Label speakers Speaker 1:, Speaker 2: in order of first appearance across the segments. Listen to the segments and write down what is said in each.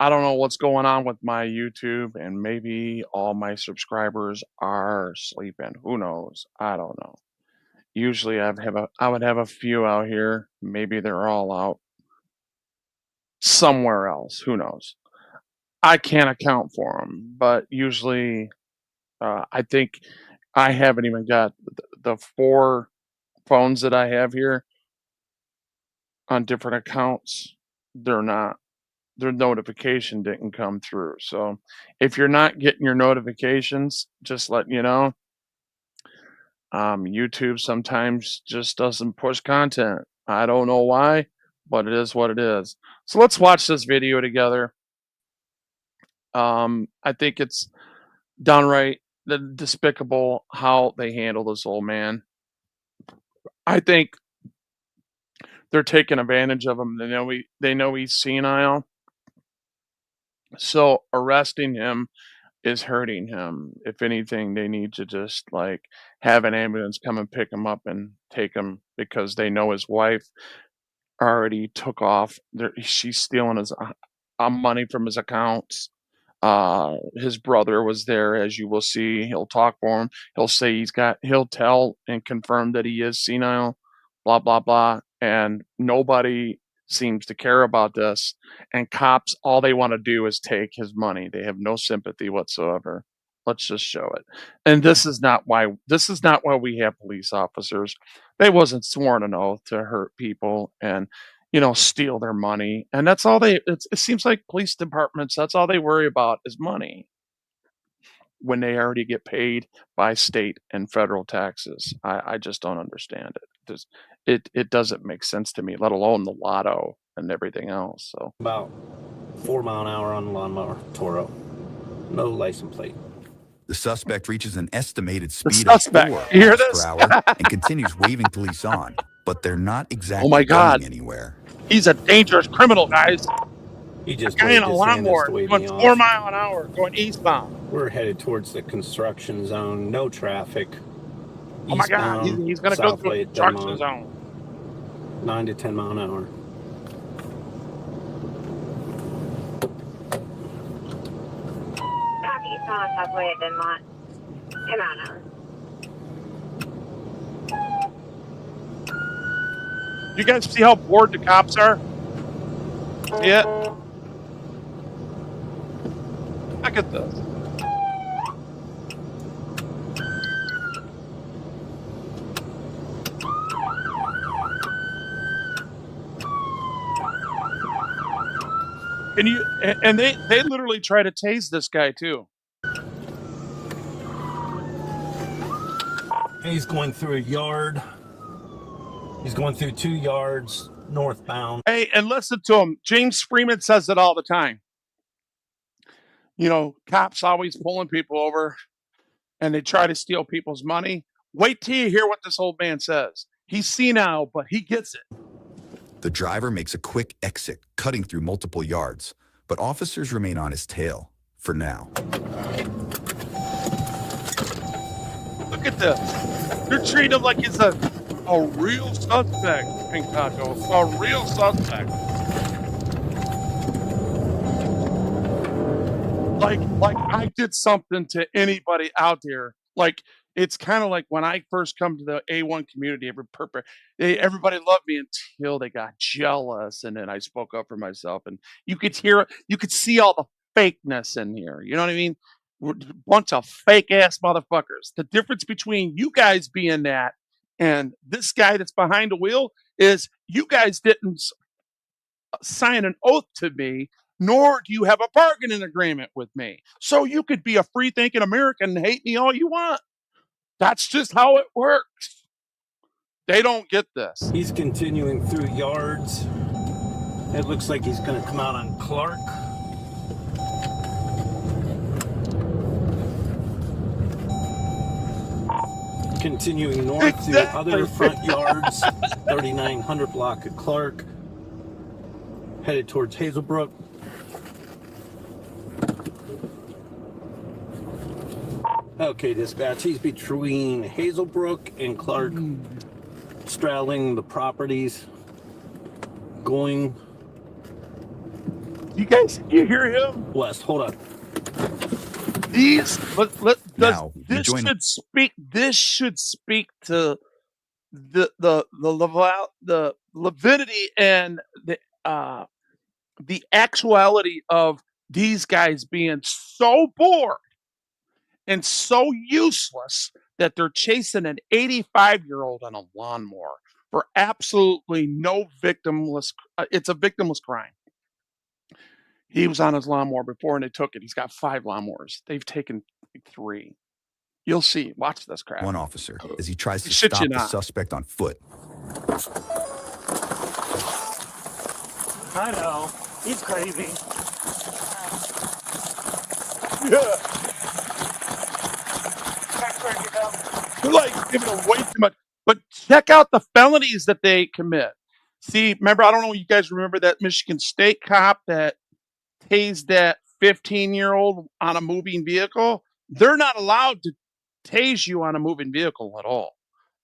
Speaker 1: I don't know what's going on with my YouTube, and maybe all my subscribers are sleeping. Who knows? I don't know. Usually I would have a few out here. Maybe they're all out somewhere else. Who knows? I can't account for them, but usually I think I haven't even got the four phones that I have here on different accounts. They're not their notification didn't come through. So if you're not getting your notifications, just letting you know, YouTube sometimes just doesn't push content. I don't know why, but it is what it is. So let's watch this video together. I think it's downright despicable how they handle this old man. I think they're taking advantage of him. They know he's senile, so arresting him is hurting him. If anything, they need to just like have an ambulance come and pick him up and take him because they know his wife already took off. She's stealing his money from his accounts. His brother was there, as you will see. He'll talk for him. He'll tell and confirm that he is senile, blah, blah, blah. And nobody seems to care about this. And cops, all they want to do is take his money. They have no sympathy whatsoever. Let's just show it. And this is not why we have police officers. They wasn't sworn an oath to hurt people and steal their money. And that's all it seems like police departments, that's all they worry about is money when they already get paid by state and federal taxes. I just don't understand it. It doesn't make sense to me, let alone the lotto and everything else. So
Speaker 2: about 4 mile an hour on the lawnmower, Toro. No license plate.
Speaker 3: The suspect reaches an estimated speed of 4 miles per hour and continues waving police on, but they're not exactly going anywhere.
Speaker 1: He's a dangerous criminal, guys.
Speaker 2: He just
Speaker 1: a guy in a lawnmower going 4 mile an hour going eastbound.
Speaker 2: We're headed towards the construction zone. No traffic.
Speaker 1: Oh my God, he's going to go through the construction zone.
Speaker 2: 9 to 10 mile an hour.
Speaker 4: Southway at Denmont. 10 mile an hour.
Speaker 1: You guys see how bored the cops are? Yeah. Look at this. And they literally try to tase this guy too.
Speaker 2: He's going through a yard. He's going through 2 yards northbound.
Speaker 1: Hey, and listen to him. James Freeman says it all the time. Cops always pulling people over and they try to steal people's money. Wait till you hear what this old man says. He's senile, but he gets it.
Speaker 3: The driver makes a quick exit, cutting through multiple yards, but officers remain on his tail for now.
Speaker 1: Look at this. They're treating him like he's a real suspect, Pink Taco. A real suspect. Like I did something to anybody out there. Like, it's kind of like when I first come to the A1 community, everybody loved me until they got jealous, and then I spoke up for myself, and you could see all the fakeness in here. You know what I mean? We're a bunch of fake ass motherfuckers. The difference between you guys being that and this guy that's behind the wheel is you guys didn't sign an oath to me, nor do you have a bargaining agreement with me. So you could be a free thinking American and hate me all you want. That's just how it works. They don't get this.
Speaker 2: He's continuing through yards. It looks like he's going to come out on Clark. Continuing north to other front yards. 3900 block of Clark. Headed towards Hazelbrook. Okay, dispatch, he's between Hazelbrook and Clark, straddling the properties, going
Speaker 1: You guys, you hear him?
Speaker 2: West, hold on.
Speaker 1: These,
Speaker 3: Now,
Speaker 1: this
Speaker 3: join
Speaker 1: should speak to the lividity and the actuality of these guys being so bored and so useless that they're chasing an 85-year-old on a lawnmower for absolutely no victimless. It's a victimless crime. He was on his lawnmower before and they took it. He's got 5 lawnmowers. They've taken like 3. You'll see. Watch this crap.
Speaker 3: one officer as he tries to
Speaker 1: Shit you
Speaker 3: stop the
Speaker 1: not.
Speaker 3: suspect on foot.
Speaker 2: I know. He's crazy.
Speaker 1: Yeah. They're like giving away too much. But check out the felonies that they commit. See, remember, I don't know if you guys remember that Michigan State cop that tased that 15-year-old on a moving vehicle? They're not allowed to tase you on a moving vehicle at all.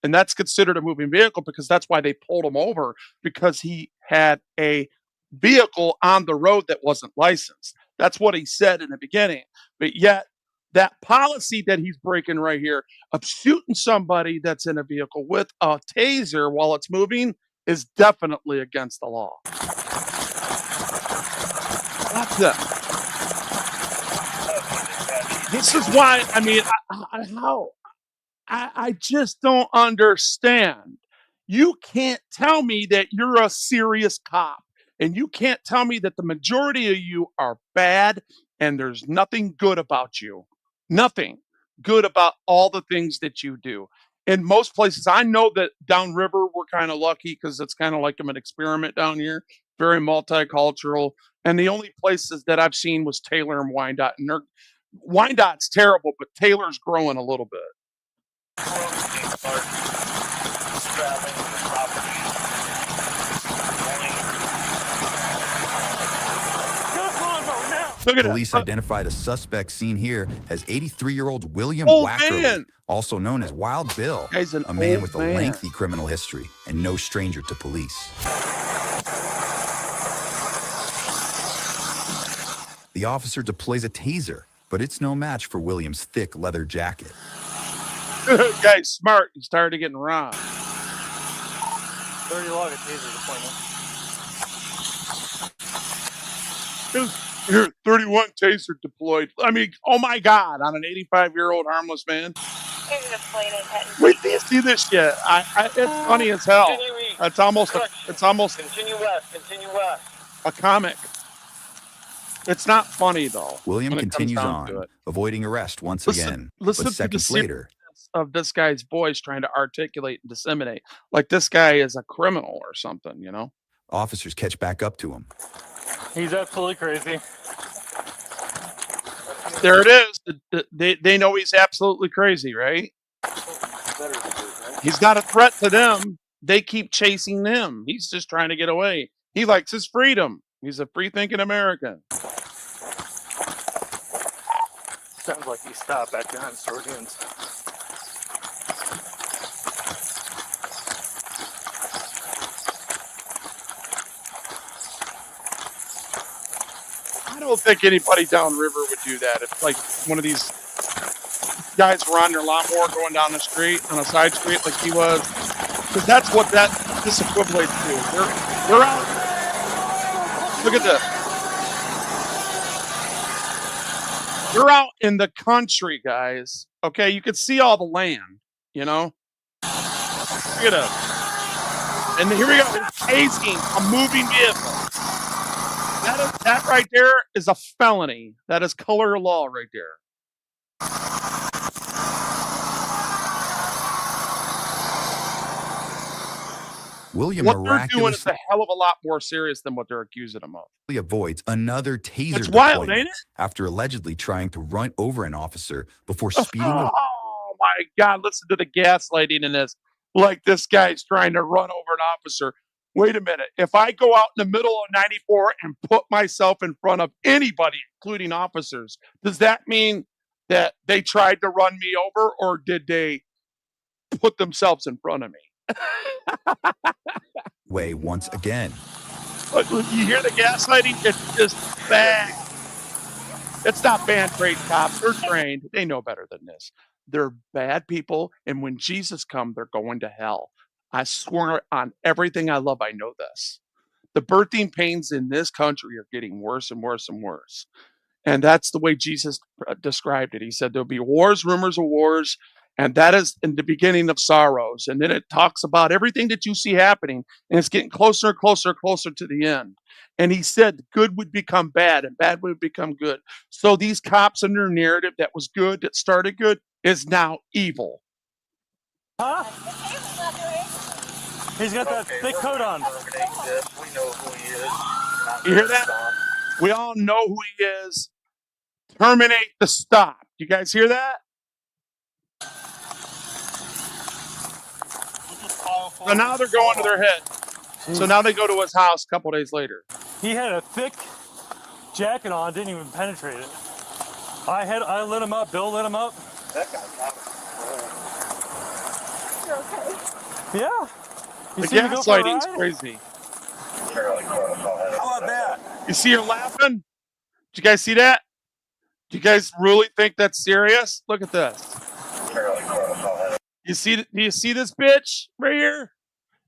Speaker 1: And that's considered a moving vehicle because that's why they pulled him over, because he had a vehicle on the road that wasn't licensed. That's what he said in the beginning. But yet, that policy that he's breaking right here of shooting somebody that's in a vehicle with a taser while it's moving is definitely against the law. That's it. This is why, I mean, I just don't understand. You can't tell me that you're a serious cop, and you can't tell me that the majority of you are bad and there's nothing good about you. Nothing good about all the things that you do. In most places, I know that downriver, we're kind of lucky because it's kind of like an experiment down here, very multicultural. And the only places that I've seen was Taylor and Wyandotte. And Wyandott's terrible, but Taylor's growing a little bit.
Speaker 3: Police identified a suspect seen here as 83-year-old William
Speaker 1: Old
Speaker 3: Wackerly,
Speaker 1: man.
Speaker 3: also known as Wild Bill,
Speaker 1: Guy's an
Speaker 3: a man
Speaker 1: old
Speaker 3: with a
Speaker 1: man.
Speaker 3: lengthy criminal history and no stranger to police. The officer deploys a taser, but it's no match for William's thick leather jacket.
Speaker 1: Guy's smart. He's tired of getting robbed.
Speaker 2: 30 log a taser deployment.
Speaker 1: Here, 31 taser deployed. I mean, oh my God, on an 85-year-old harmless man. Wait till you see this shit. It's funny as hell. It's almost
Speaker 2: Continue west.
Speaker 1: a comic. It's not funny though.
Speaker 3: William continues on, avoiding arrest once again.
Speaker 1: Listen
Speaker 3: but
Speaker 1: to
Speaker 3: seconds
Speaker 1: the
Speaker 3: later,
Speaker 1: of this guy's voice trying to articulate and disseminate. Like this guy is a criminal or something, you know?
Speaker 3: officers catch back up to him.
Speaker 2: He's absolutely crazy.
Speaker 1: There it is. They know he's absolutely crazy, right? He's not a threat to them. They keep chasing them. He's just trying to get away. He likes his freedom. He's a free-thinking American.
Speaker 2: Sounds like he stopped back behind Swordians.
Speaker 1: I don't think anybody downriver would do that. If like one of these guys were on their lawnmower going down the street on a side street like he was, because that's what this equates to. They're out. Look at this. You're out in the country, guys. Okay, you can see all the land. You know. Look at it. And here we go. They're tasing a moving vehicle. That right there is a felony. That is color law right there.
Speaker 3: William
Speaker 1: what they're doing is
Speaker 3: miraculously
Speaker 1: a hell of a lot more serious than what they're accusing him of.
Speaker 3: avoids another taser
Speaker 1: It's wild,
Speaker 3: deployment
Speaker 1: ain't it?
Speaker 3: after allegedly trying to run over an officer before speeding away.
Speaker 1: Oh my God, listen to the gaslighting in this. Like this guy's trying to run over an officer. Wait a minute. If I go out in the middle of 94 and put myself in front of anybody, including officers, does that mean that they tried to run me over, or did they put themselves in front of me?
Speaker 3: Once again.
Speaker 1: You hear the gaslighting? It's just bad. It's not band trained cops. They're trained. They know better than this. They're bad people, and when Jesus comes, they're going to hell. I swear on everything I love, I know this. The birthing pains in this country are getting worse and worse and worse. And that's the way Jesus described it. He said there'll be wars, rumors of wars, and that is in the beginning of sorrows. And then it talks about everything that you see happening, and it's getting closer and closer and closer to the end. And he said good would become bad and bad would become good. So these cops and their narrative that was good, that started good, is now evil.
Speaker 2: Huh? He's got that thick coat on.
Speaker 5: We know who he is.
Speaker 1: You hear that? We all know who he is. Terminate the stop. You guys hear that? So now they're going to their head. So now they go to his house a couple days later.
Speaker 2: He had a thick jacket on, didn't even penetrate it. I lit him up, Bill lit him up.
Speaker 5: That guy's not.
Speaker 4: You're okay.
Speaker 2: Yeah.
Speaker 1: The gaslighting's crazy.
Speaker 5: How about that?
Speaker 1: You see her laughing? Did you guys see that? Do you guys really think that's serious? Look at this. Do you see this bitch right here?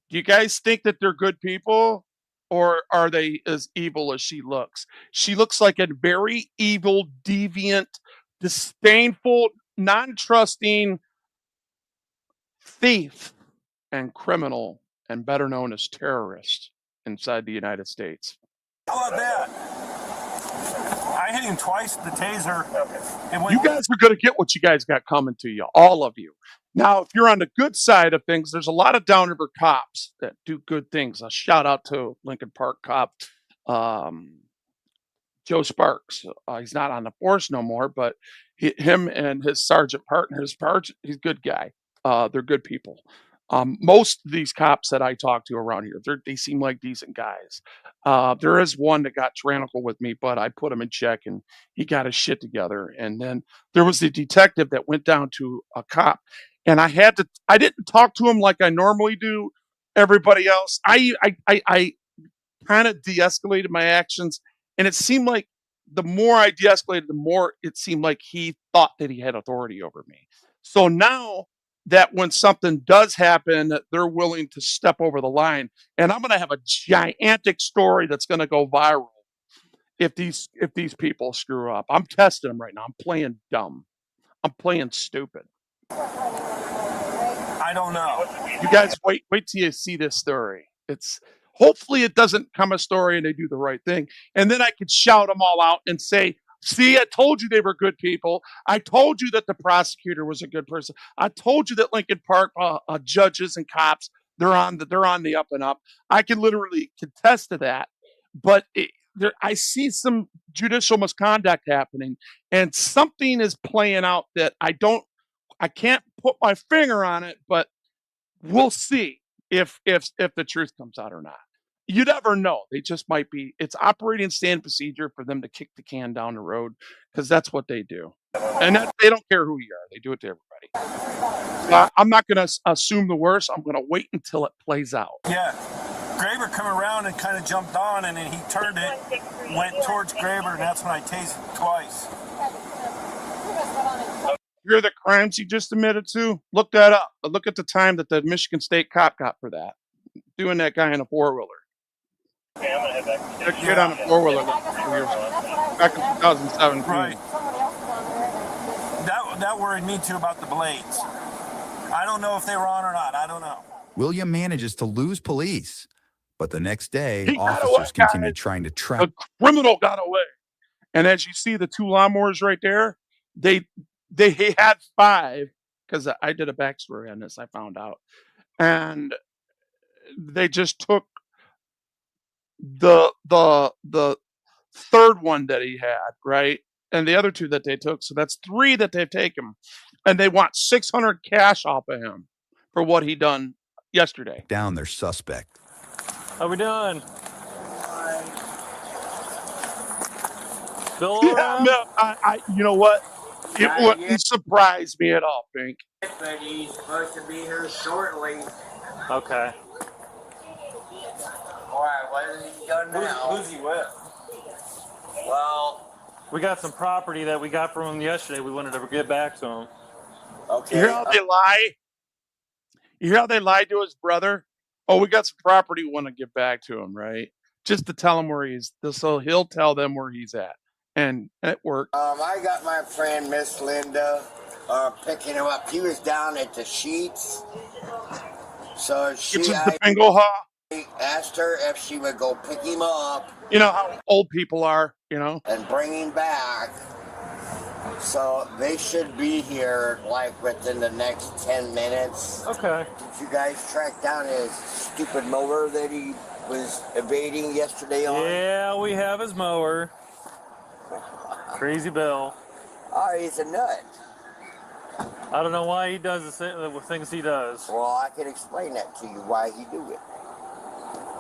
Speaker 1: Do you guys think that they're good people? Or are they as evil as she looks? She looks like a very evil, deviant, disdainful, non-trusting thief and criminal, and better known as terrorist inside the United States.
Speaker 2: How about that? I hit him twice with the taser.
Speaker 1: You guys are going to get what you guys got coming to you, all of you. Now, if you're on the good side of things, there's a lot of downriver cops that do good things. A shout out to Lincoln Park cop Joe Sparks. He's not on the force no more, but him and his sergeant partner, he's a good guy. They're good people. Most of these cops that I talk to around here, they seem like decent guys. There is one that got tyrannical with me, but I put him in check and he got his shit together. And then there was the detective that went down to a cop, and I didn't talk to him like I normally do everybody else. I kind of de-escalated my actions, and it seemed like the more I de-escalated, the more it seemed like he thought that he had authority over me. So now that when something does happen, they're willing to step over the line. And I'm going to have a gigantic story that's going to go viral if these people screw up. I'm testing them right now. I'm playing dumb. I'm playing stupid.
Speaker 2: I don't know.
Speaker 1: You guys wait till you see this story. Hopefully it doesn't come a story and they do the right thing. And then I could shout them all out and say, see, I told you they were good people. I told you that the prosecutor was a good person. I told you that Lincoln Park judges and cops, they're on the up and up. I can literally contest to that. But I see some judicial misconduct happening, and something is playing out that I can't put my finger on it, but we'll see if the truth comes out or not. You never know. They just might be. It's operating standard procedure for them to kick the can down the road, because that's what they do. And they don't care who you are. They do it to everybody. I'm not going to assume the worst. I'm going to wait until it plays out.
Speaker 2: Yeah. Graber come around and kind of jumped on, and then he turned it, went towards Graber, and that's when I tased him twice.
Speaker 1: Hear the crimes he just admitted to? Look that up. Look at the time that the Michigan State cop got for that. Doing that guy in a four-wheeler. Get on a four-wheeler back in 2017.
Speaker 2: Right. That worried me too about the blades. I don't know if they were on or not. I don't know.
Speaker 3: William manages to lose police, but the next day, officers continue trying to track.
Speaker 1: The criminal got away. And as you see the two lawnmowers right there, they had 5, because I did a backstory on this, I found out. And they just took the third one that he had, right? And the other 2 that they took. So that's 3 that they've taken. And they want $600 cash off of him for what he done yesterday.
Speaker 3: Down their suspect.
Speaker 2: How we doing? Bill,
Speaker 1: yeah, no, I you know what? It wouldn't surprise me at all, Pink.
Speaker 5: But he's supposed to be here shortly.
Speaker 2: Okay.
Speaker 6: Alright, what has he done now?
Speaker 2: Who's he with?
Speaker 6: Well,
Speaker 2: we got some property that we got from him yesterday. We wanted to get back to him.
Speaker 6: okay.
Speaker 1: You hear how they lie? You hear how they lied to his brother? Oh, we got some property we want to get back to him, right? Just to tell him where he's, so he'll tell them where he's at. And it worked.
Speaker 6: I got my friend Miss Linda picking him up. He was down at the Sheets. So I asked her if she would go pick him up.
Speaker 1: You know how old people are, you know?
Speaker 6: And bring him back. So they should be here like within the next 10 minutes.
Speaker 2: Okay.
Speaker 6: Did you guys track down his stupid mower that he was evading yesterday on?
Speaker 2: Yeah, we have his mower. Crazy Bill.
Speaker 6: Oh, he's a nut.
Speaker 2: I don't know why he does the things he does.
Speaker 6: Well, I can explain that to you why he do it.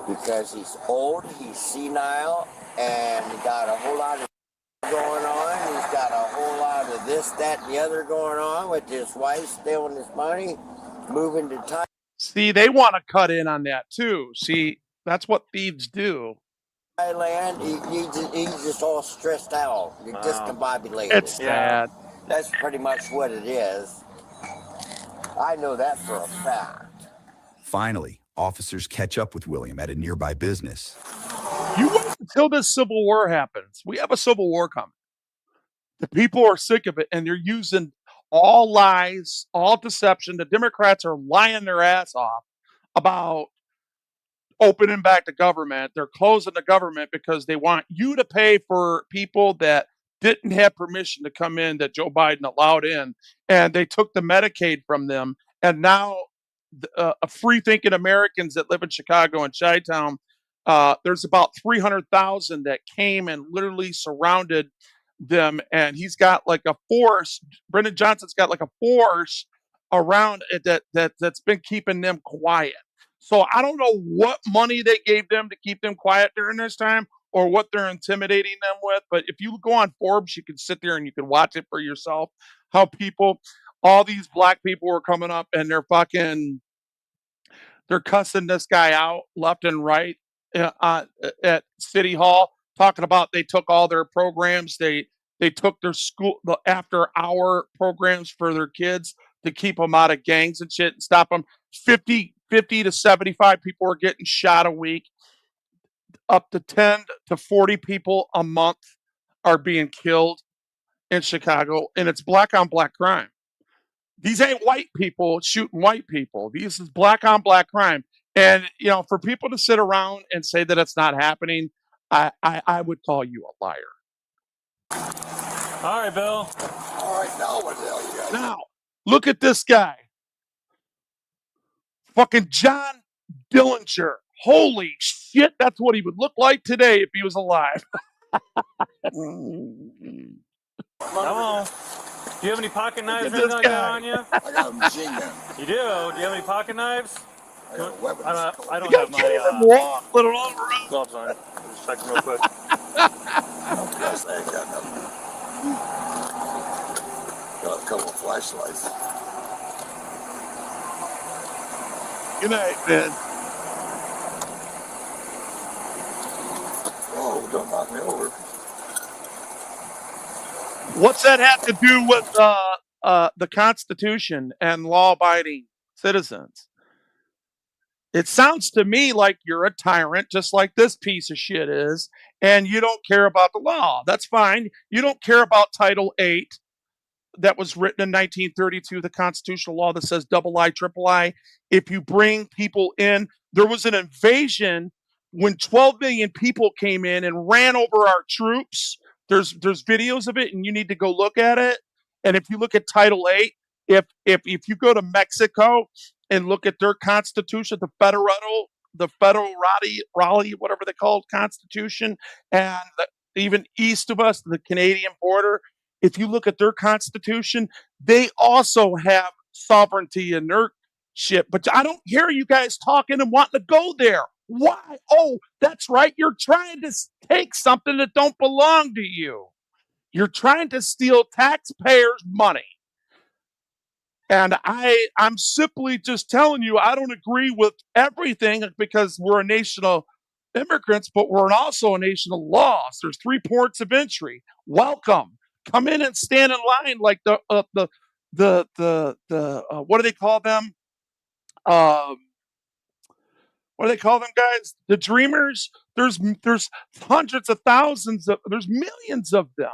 Speaker 6: Because he's old, he's senile, and he got a whole lot of going on. He's got a whole lot of this, that, and the other going on with his wife stealing his money, moving to Thailand.
Speaker 1: See, they want to cut in on that too. See, that's what thieves do.
Speaker 6: Thailand, he's just all stressed out. He's discombobulated.
Speaker 1: It's sad.
Speaker 6: That's pretty much what it is. I know that for a fact.
Speaker 3: Finally, officers catch up with William at a nearby business.
Speaker 1: You wait until this civil war happens. We have a civil war coming. The people are sick of it, and they're using all lies, all deception. The Democrats are lying their ass off about opening back the government. They're closing the government because they want you to pay for people that didn't have permission to come in that Joe Biden allowed in. And they took the Medicaid from them. And now free-thinking Americans that live in Chicago and Chi-Town, there's about 300,000 that came and literally surrounded them. And he's got like a force. Brendan Johnson's got like a force around it that's been keeping them quiet. So I don't know what money they gave them to keep them quiet during this time or what they're intimidating them with. But if you go on Forbes, you can sit there and you can watch it for yourself. How all these black people were coming up and they're cussing this guy out left and right at City Hall, talking about they took all their programs. They took their the after hour programs for their kids to keep them out of gangs and shit and stop them. 50 to 75 people are getting shot a week. Up to 10 to 40 people a month are being killed in Chicago, and it's black on black crime. These ain't white people shooting white people. This is black on black crime. And, you know, for people to sit around and say that it's not happening, I would call you a liar.
Speaker 2: All right, Bill.
Speaker 6: All right, now what the hell you got?
Speaker 1: Now, look at this guy. Fucking John Dillinger. Holy shit, that's what he would look like today if he was alive.
Speaker 2: Come on. Do you have any pocket knives
Speaker 1: Look at
Speaker 2: like
Speaker 1: this
Speaker 2: that
Speaker 1: guy.
Speaker 2: on you?
Speaker 6: I got a machine gun.
Speaker 2: You do? Do you have any pocket knives?
Speaker 6: I got a weapon.
Speaker 2: I don't
Speaker 1: You
Speaker 2: have
Speaker 1: gotta get
Speaker 2: my
Speaker 1: him walk, let it all around.
Speaker 2: gloves on. Just checking real quick.
Speaker 6: Yes, I ain't got nothing. Got a couple of flashlights.
Speaker 1: Good night, man.
Speaker 6: Oh, don't knock me over.
Speaker 1: What's that have to do with the Constitution and law-abiding citizens? It sounds to me like you're a tyrant, just like this piece of shit is, and you don't care about the law. That's fine. You don't care about Title VIII that was written in 1932, the constitutional law that says double I, triple I. If you bring people in, there was an invasion when 12 million people came in and ran over our troops. There's videos of it, and you need to go look at it. And if you look at Title VIII, if you go to Mexico and look at their constitution, the federal Raleigh, whatever they call it, constitution, and even east of us, the Canadian border, if you look at their constitution, they also have sovereignty in their shit. But I don't hear you guys talking and wanting to go there. Why? Oh, that's right. You're trying to take something that don't belong to you. You're trying to steal taxpayers' money. And I'm simply just telling you, I don't agree with everything because we're a nation of
Speaker 7: immigrants, but we're also a nation of laws. There's 3 ports of entry. Welcome. Come in and stand in line like what do they call them? Um, what do they call them, guys? The dreamers. There's hundreds of thousands of there's millions of them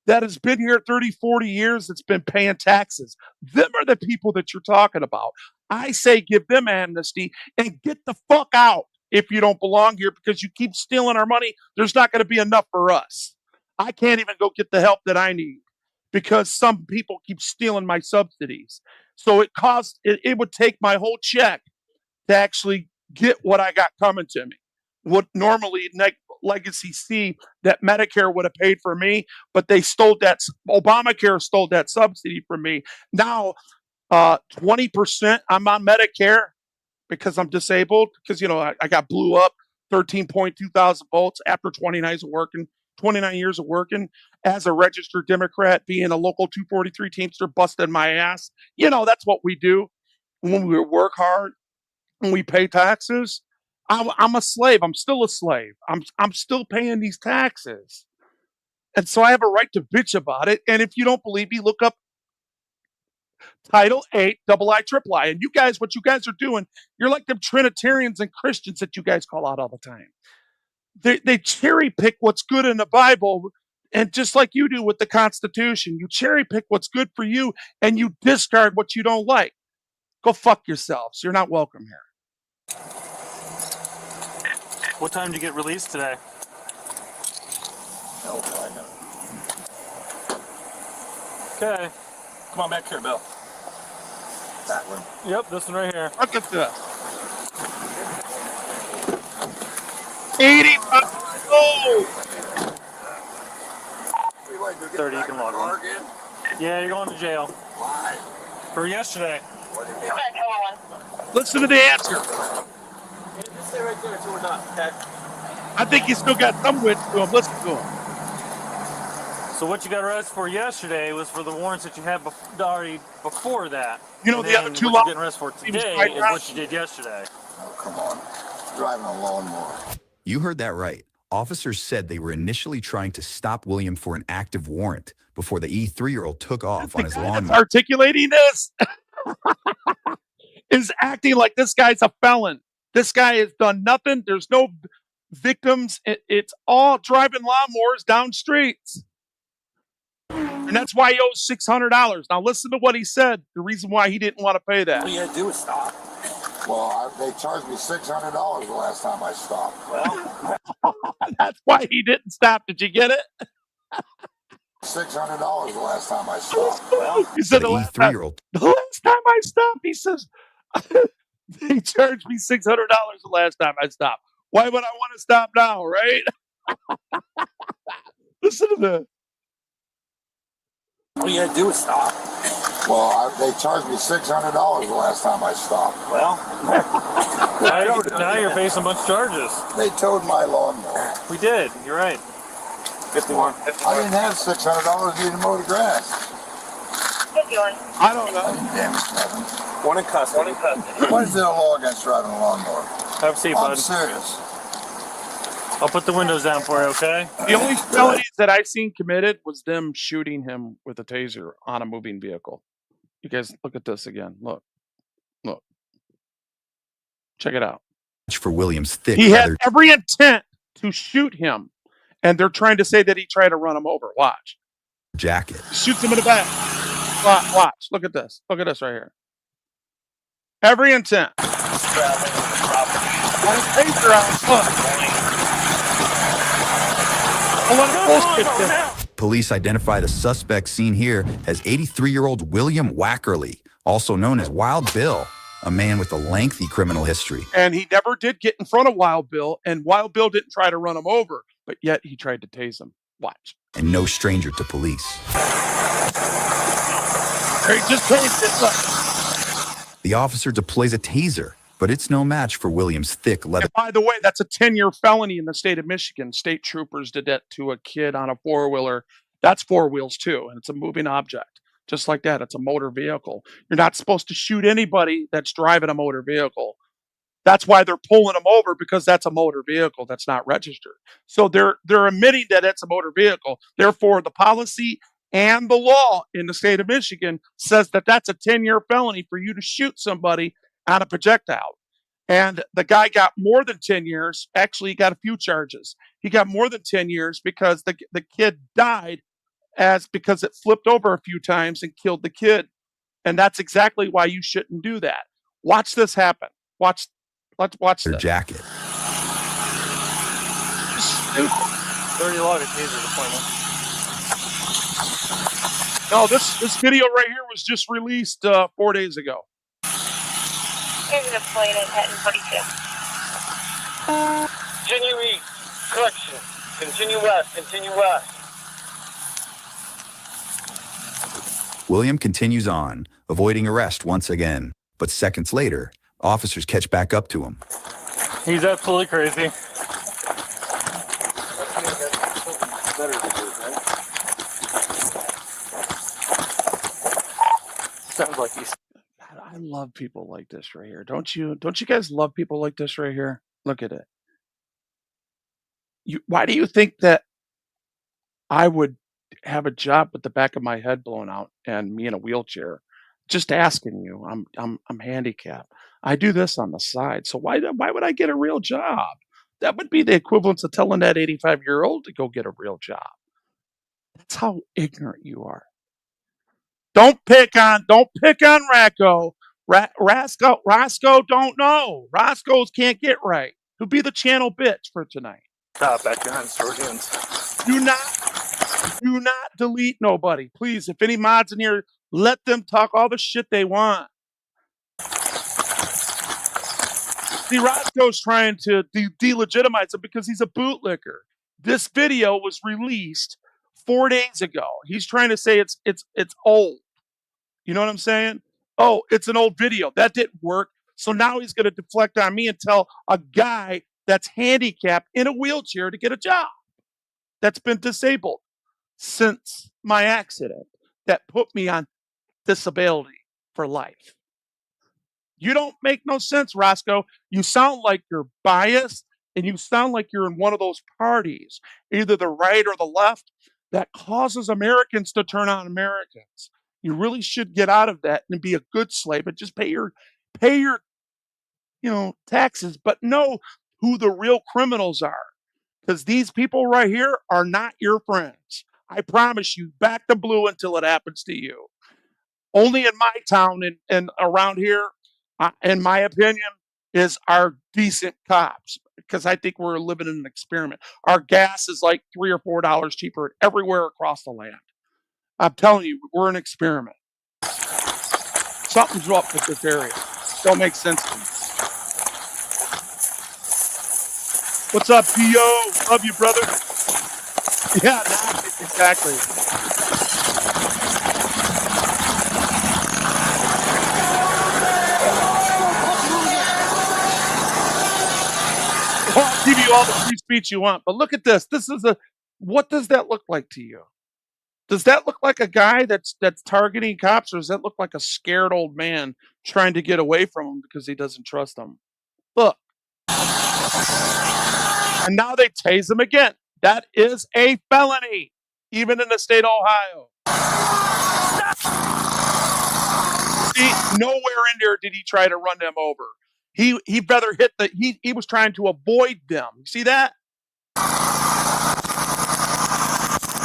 Speaker 7: that has been here 30, 40 years that's been paying taxes. Them are the people that you're talking about. I say give them amnesty and get the fuck out if you don't belong here because you keep stealing our money. There's not going to be enough for us. I can't even go get the help that I need because some people keep stealing my subsidies. So it would take my whole check to actually get what I got coming to me. What normally Legacy C that Medicare would have paid for me, but they stole that. Obamacare stole that subsidy from me. Now, 20% I'm on Medicare because I'm disabled because, I got blew up 13.2 thousand volts after 29 years of working as a registered Democrat, being a local 243 Teamster, busting my ass. That's what we do when we work hard and we pay taxes. I'm a slave. I'm still a slave. I'm still paying these taxes. And so I have a right to bitch about it. And if you don't believe me, look up Title 8, double I, triple I. And you guys, what you guys are doing, you're like them Trinitarians and Christians that you guys call out all the time. They cherry pick what's good in the Bible. And just like you do with the Constitution, you cherry pick what's good for you and you discard what you don't like. Go fuck yourselves. You're not welcome here.
Speaker 2: What time did you get released today? Okay.
Speaker 8: Come on back here, Bill. That one.
Speaker 2: Yep, this one right here.
Speaker 7: Look at this. 85 old.
Speaker 2: 30, you can log on. Yeah, you're going to jail.
Speaker 8: Why?
Speaker 2: For yesterday.
Speaker 8: What do you mean?
Speaker 7: Listen to the answer.
Speaker 8: Just stay right there until we're done, okay?
Speaker 7: I think you still got some wits to him. Listen to him.
Speaker 2: So what you got arrested for yesterday was for the warrants that you had already before that.
Speaker 7: The other two laws.
Speaker 2: What you're getting arrested for today is what you did yesterday.
Speaker 8: Oh, come on. Driving a lawnmower.
Speaker 3: You heard that right. Officers said they were initially trying to stop William for an active warrant before the E3-year-old took off on his lawnmower.
Speaker 7: Articulating this is acting like this guy's a felon. This guy has done nothing. There's no victims. It's all driving lawnmowers down streets. And that's why he owes $600. Now listen to what he said. The reason why he didn't want to pay that.
Speaker 8: All you had to do was stop. Well, they charged me $600 the last time I stopped. Well,
Speaker 7: that's why he didn't stop. Did you get it?
Speaker 8: $600 the last time I stopped. Well,
Speaker 7: he said
Speaker 3: the E3-year-old.
Speaker 7: The last time I stopped, he says, they charged me $600 the last time I stopped. Why would I want to stop now, right? Listen to this.
Speaker 8: all you had to do was stop. Well, they charged me $600 the last time I stopped. Well,
Speaker 2: now you're facing a bunch of charges.
Speaker 8: They towed my lawnmower.
Speaker 2: We did. You're right. 51.
Speaker 8: I didn't have $600 to mow the grass.
Speaker 7: I don't know.
Speaker 8: Damn it, Kevin.
Speaker 2: One in custody.
Speaker 8: What is there a law against driving a lawnmower?
Speaker 2: Have a seat, bud.
Speaker 8: I'm serious.
Speaker 2: I'll put the windows down for you, okay?
Speaker 7: The only felonies that I've seen committed was them shooting him with a taser on a moving vehicle. You guys look at this again. Look. Check it out.
Speaker 3: For William's thick
Speaker 7: He had
Speaker 3: leather
Speaker 7: every intent to shoot him. And they're trying to say that he tried to run him over. Watch.
Speaker 3: jacket.
Speaker 7: Shoots him in the back. Watch. Look at this. Look at this right here. Every intent.
Speaker 3: Police identify the suspect seen here as 83-year-old William Wackerly, also known as Wild Bill, a man with a lengthy criminal history.
Speaker 7: And he never did get in front of Wild Bill, and Wild Bill didn't try to run him over, but yet he tried to tase him. Watch.
Speaker 3: And no stranger to police.
Speaker 7: Hey, just tased it.
Speaker 3: The officer deploys a taser, but it's no match for William's thick leather.
Speaker 7: And by the way, that's a 10-year felony in the state of Michigan. State troopers did that to a kid on a four-wheeler. That's four wheels too, and it's a moving object. Just like that, it's a motor vehicle. You're not supposed to shoot anybody that's driving a motor vehicle. That's why they're pulling them over, because that's a motor vehicle that's not registered. So they're admitting that it's a motor vehicle. Therefore, the policy and the law in the state of Michigan says that that's a 10-year felony for you to shoot somebody on a projectile. And the guy got more than 10 years. Actually, he got a few charges. He got more than 10 years because the kid died because it flipped over a few times and killed the kid. And that's exactly why you shouldn't do that. Watch this happen. Let's watch
Speaker 3: Their
Speaker 7: this.
Speaker 3: jacket.
Speaker 7: Stupid.
Speaker 5: 30 log of taser deployment.
Speaker 7: No, this video right here was just released 4 days ago.
Speaker 4: Here's the plane at Hatton 42.
Speaker 5: Continue east. Correction. Continue west. Continue west.
Speaker 3: William continues on, avoiding arrest once again. But seconds later, officers catch back up to him.
Speaker 5: He's absolutely crazy. Sounds like he's...
Speaker 7: God, I love people like this right here. Don't you guys love people like this right here? Look at it. Why do you think that I would have a job with the back of my head blown out and me in a wheelchair? Just asking you. I'm handicapped. I do this on the side. So why would I get a real job? That would be the equivalent of telling that 85-year-old to go get a real job. That's how ignorant you are. Don't pick on Racco. Roscoe don't know. Roscoe's can't get right. He'll be the channel bitch for tonight.
Speaker 5: Stop back behind Storgans.
Speaker 7: Do not delete nobody. Please, if any mods in here, let them talk all the shit they want. See, Roscoe's trying to delegitimize him because he's a bootlicker. This video was released 4 days ago. He's trying to say it's old. You know what I'm saying? Oh, it's an old video. That didn't work. So now he's going to deflect on me and tell a guy that's handicapped in a wheelchair to get a job that's been disabled since my accident that put me on disability for life. You don't make no sense, Roscoe. You sound like you're biased, and you sound like you're in one of those parties, either the right or the left, that causes Americans to turn on Americans. You really should get out of that and be a good slave and just pay your taxes, but know who the real criminals are. Because these people right here are not your friends. I promise you, back to blue until it happens to you. Only in my town and around here, in my opinion, are decent cops. Because I think we're living in an experiment. Our gas is like $3 or $4 cheaper everywhere across the land. I'm telling you, we're an experiment. Something's up with this area. Don't make sense to me. What's up, P.O.? Love you, brother. Yeah, exactly. Well, I'll give you all the free speech you want, but look at this. What does that look like to you? Does that look like a guy that's targeting cops, or does that look like a scared old man trying to get away from them because he doesn't trust them? Look. And now they tase him again. That is a felony, even in the state of Ohio. See, nowhere in there did he try to run them over. He better hit he was trying to avoid them. You see that?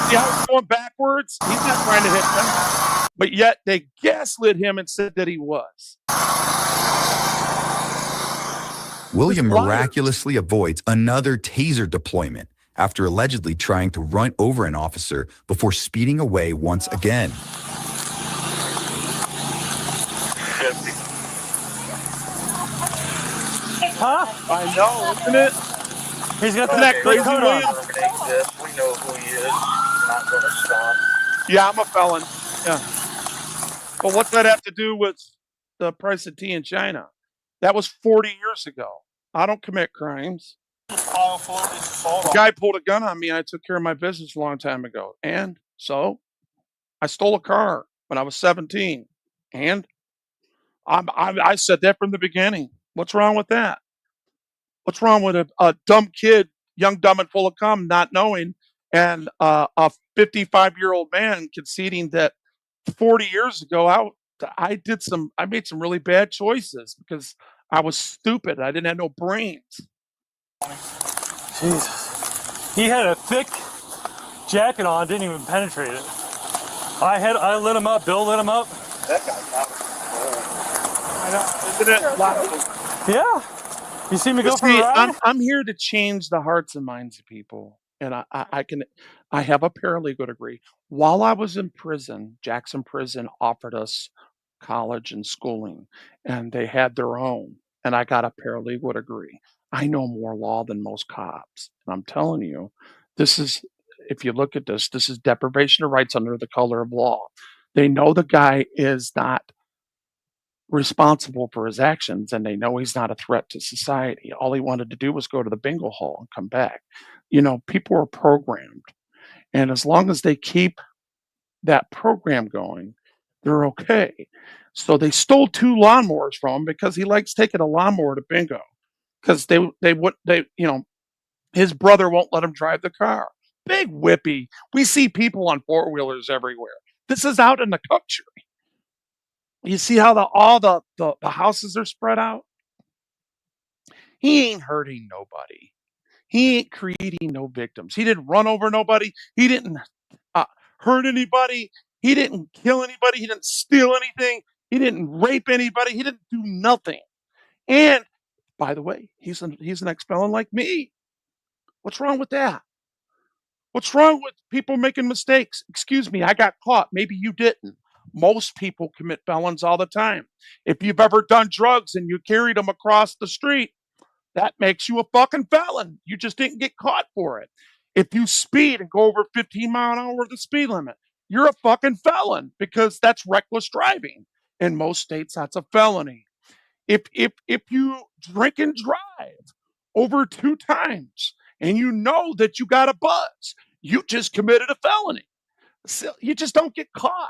Speaker 7: See how he's going backwards? He's not trying to hit them. But yet they gaslit him and said that he was.
Speaker 3: William miraculously avoids another taser deployment after allegedly trying to run over an officer before speeding away once again.
Speaker 5: Huh?
Speaker 7: I know, isn't it?
Speaker 5: He's got
Speaker 7: Isn't that crazy, William?
Speaker 5: We know who he is. Not going to stop.
Speaker 7: Yeah, I'm a felon. Yeah. But what's that have to do with the price of tea in China? That was 40 years ago. I don't commit crimes. The guy pulled a gun on me, and I took care of my business a long time ago. And so I stole a car when I was 17. And I said that from the beginning. What's wrong with that? What's wrong with a dumb kid, young, dumb, and full of cum, not knowing, and a 55-year-old man conceding that 40 years ago I made some really bad choices because I was stupid. I didn't have no brains.
Speaker 9: Jesus. He had a thick jacket on, didn't even penetrate it. I lit him up. Bill lit him up.
Speaker 7: I know, isn't it loud?
Speaker 9: Yeah. You see me
Speaker 7: But
Speaker 9: go for a
Speaker 7: see,
Speaker 9: ride?
Speaker 7: I'm here to change the hearts and minds of people, and I have a paralegal degree. While I was in prison, Jackson Prison offered us college and schooling, and they had their own, and I got a paralegal degree. I know more law than most cops, and I'm telling you, this is if you look at this, this is deprivation of rights under the color of law. They know the guy is not responsible for his actions and they know he's not a threat to society. All he wanted to do was go to the bingo hall and come back. You know, people are programmed. And as long as they keep that program going, they're okay. So they stole two lawnmowers from him because he likes taking a lawnmower to bingo. Because his brother won't let him drive the car. Big whippy. We see people on four wheelers everywhere. This is out in the country. You see how all the houses are spread out? He ain't hurting nobody. He ain't creating no victims. He didn't run over nobody. He didn't uh, hurt anybody. He didn't kill anybody. He didn't steal anything. He didn't rape anybody. He didn't do nothing. And by the way, he's an ex-felon like me. What's wrong with that? What's wrong with people making mistakes? Excuse me, I got caught. Maybe you didn't. Most people commit felons all the time. If you've ever done drugs and you carried them across the street, that makes you a fucking felon. You just didn't get caught for it. If you speed and go over 15 mile an hour the speed limit, you're a fucking felon because that's reckless driving. In most states, that's a felony. If you drink and drive over 2 times and you know that you got a buzz, you just committed a felony. So you just don't get caught.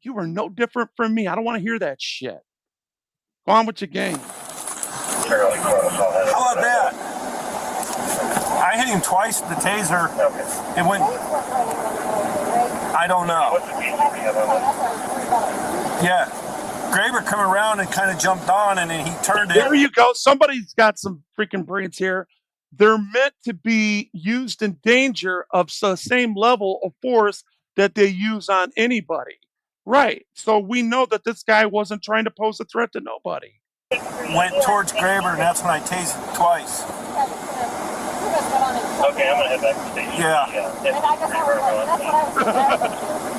Speaker 7: You are no different from me. I don't want to hear that shit. Go on with your game.
Speaker 9: How about that? I hit him twice with the taser. It went. I don't know. Yeah. Graber come around and kind of jumped on, and then he turned it.
Speaker 7: There you go. Somebody's got some freaking brains here. They're meant to be used in danger of the same level of force that they use on anybody. Right. So we know that this guy wasn't trying to pose a threat to nobody.
Speaker 9: Went towards Graber, and that's when I tased him twice.
Speaker 5: Okay, I'm gonna head back to the station.
Speaker 9: Yeah.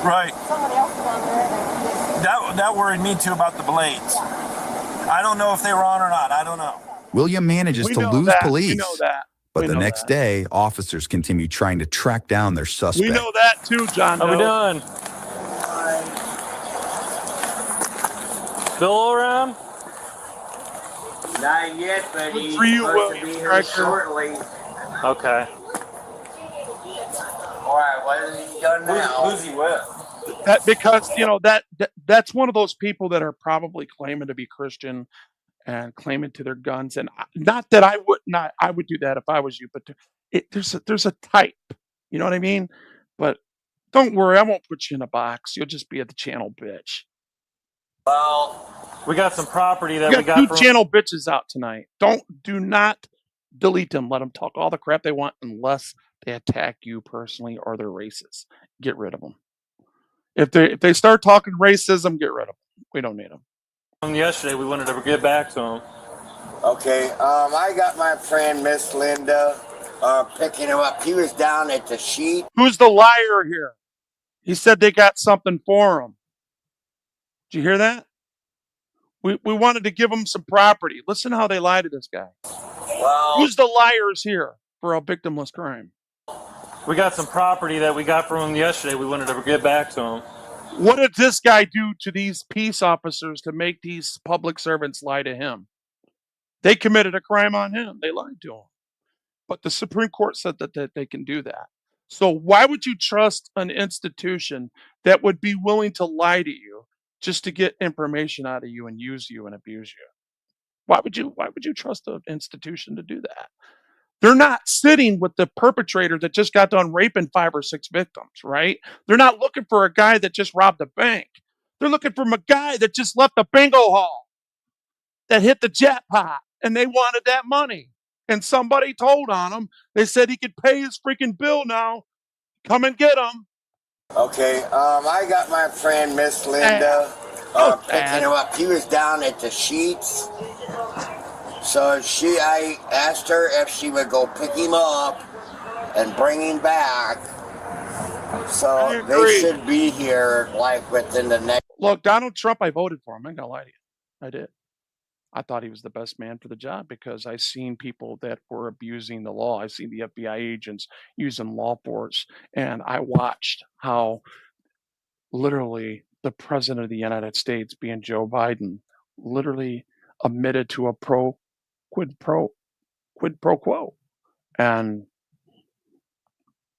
Speaker 9: Right. That worried me too about the blades. I don't know if they were on or not. I don't know.
Speaker 3: William manages
Speaker 7: We
Speaker 3: to
Speaker 7: know
Speaker 3: lose
Speaker 7: that.
Speaker 3: police.
Speaker 7: We know that.
Speaker 3: But
Speaker 7: We
Speaker 3: the
Speaker 7: know
Speaker 3: next
Speaker 7: that.
Speaker 3: day, officers continue trying to track down their suspect.
Speaker 7: We know that too, John.
Speaker 9: How we
Speaker 7: Doe.
Speaker 9: doing? Bill around?
Speaker 6: Not yet, but
Speaker 7: Good
Speaker 6: he's
Speaker 7: for you,
Speaker 6: supposed to
Speaker 7: William
Speaker 6: be here
Speaker 7: Stryker.
Speaker 6: shortly.
Speaker 9: Okay.
Speaker 6: All right, what has he done now?
Speaker 9: Who's he with?
Speaker 7: That because that's one of those people that are probably claiming to be Christian and claiming to their guns. And not that I would do that if I was you, but there's a type. You know what I mean? But don't worry, I won't put you in a box. You'll just be at the channel bitch.
Speaker 6: Well,
Speaker 9: We got some property that
Speaker 7: You
Speaker 9: we
Speaker 7: got
Speaker 9: got
Speaker 7: two
Speaker 9: from.
Speaker 7: channel bitches out tonight. Do not delete them. Let them talk all the crap they want unless they attack you personally or they're racist. Get rid of them. If they start talking racism, get rid of them. We don't need them.
Speaker 9: Yesterday, we wanted to get back to him.
Speaker 6: okay. I got my friend Miss Linda picking him up. He was down at the sheet.
Speaker 7: Who's the liar here? He said they got something for him. Did you hear that? We wanted to give him some property. Listen how they lied to this guy.
Speaker 6: Well,
Speaker 7: Who's the liars here for a victimless crime?
Speaker 9: We got some property that we got from him yesterday. We wanted to get back to him.
Speaker 7: What did this guy do to these peace officers to make these public servants lie to him? They committed a crime on him. They lied to him. But the Supreme Court said that they can do that. So why would you trust an institution that would be willing to lie to you just to get information out of you and use you and abuse you? Why would you trust an institution to do that? They're not sitting with the perpetrator that just got done raping 5 or 6 victims, right? They're not looking for a guy that just robbed a bank. They're looking for a guy that just left a bingo hall, that hit the jackpot, and they wanted that money. And somebody told on him. They said he could pay his freaking bill now. Come and get him.
Speaker 6: Okay, I got my friend Miss Linda picking him up. He was down at the Sheets. So I asked her if she would go pick him up and bring him back. So they should be here like within the next.
Speaker 7: Look, Donald Trump, I voted for him. I ain't gonna lie to you. I did. I thought he was the best man for the job because I seen people that were abusing the law. I seen the FBI agents using law force, and I watched how literally the president of the United States, being Joe Biden, literally admitted to a quid pro quo and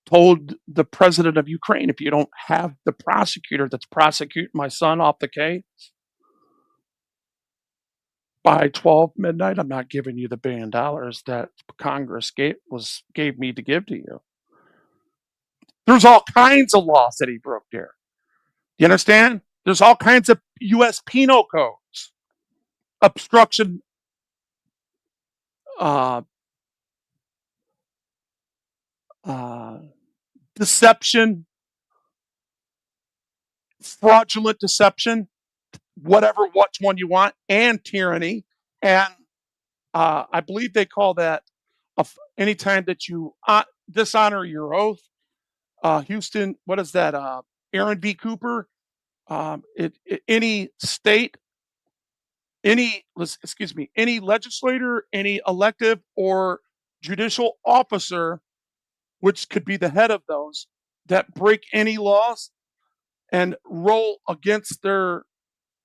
Speaker 7: told the president of Ukraine, if you don't have the prosecutor that's prosecuting my son off the case by 12 midnight, I'm not giving you the $1 billion that Congress gave me to give to you. There's all kinds of laws that he broke there. You understand? There's all kinds of U.S. penal codes, obstruction, deception, fraudulent deception, which one you want, and tyranny. And I believe they call that anytime that you dishonor your oath. Houston, what is that? Aaron V. Cooper. Any state, any legislator, any elective or judicial officer, which could be the head of those, that break any laws and roll against their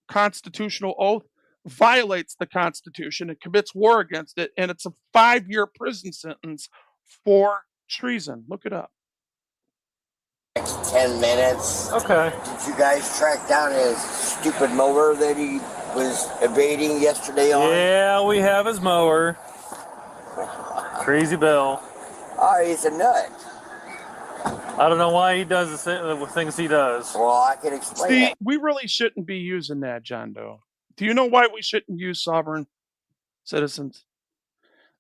Speaker 7: constitutional oath, violates the Constitution and commits war against it, and it's a 5-year prison sentence for treason. Look it up.
Speaker 6: Next 10 minutes.
Speaker 9: Okay.
Speaker 6: Did you guys track down his stupid mower that he was evading yesterday on?
Speaker 9: Yeah, we have his mower. Crazy Bill.
Speaker 6: Oh, he's a nut.
Speaker 9: I don't know why he does the things he does.
Speaker 6: Well, I can explain it.
Speaker 7: We really shouldn't be using that, John Doe. Do you know why we shouldn't use sovereign citizens?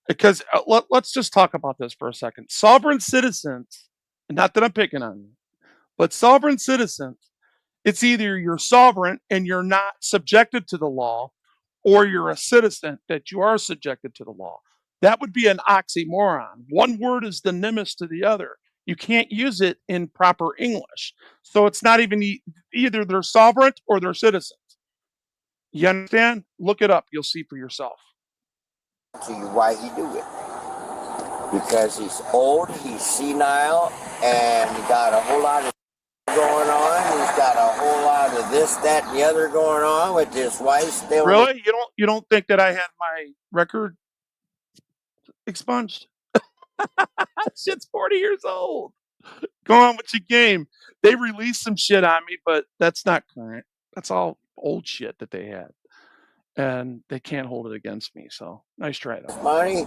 Speaker 7: Because let's just talk about this for a second. Sovereign citizens, and not that I'm picking on you, but sovereign citizens, it's either you're sovereign and you're not subjected to the law, or you're a citizen that you are subjected to the law. That would be an oxymoron. One word is the nemesis to the other. You can't use it in proper English. So it's not even either they're sovereign or they're citizens. You understand? Look it up. You'll see for yourself.
Speaker 6: To you why he do it. Because he's old, he's senile, and he got a whole lot of going on. He's got a whole lot of this, that, and the other going on with his wife still.
Speaker 7: Really? You don't think that I had my record expunged? Shit's 40 years old. Go on with your game. They released some shit on me, but that's not current. That's all old shit that they had. And they can't hold it against me. So nice try though.
Speaker 6: Money,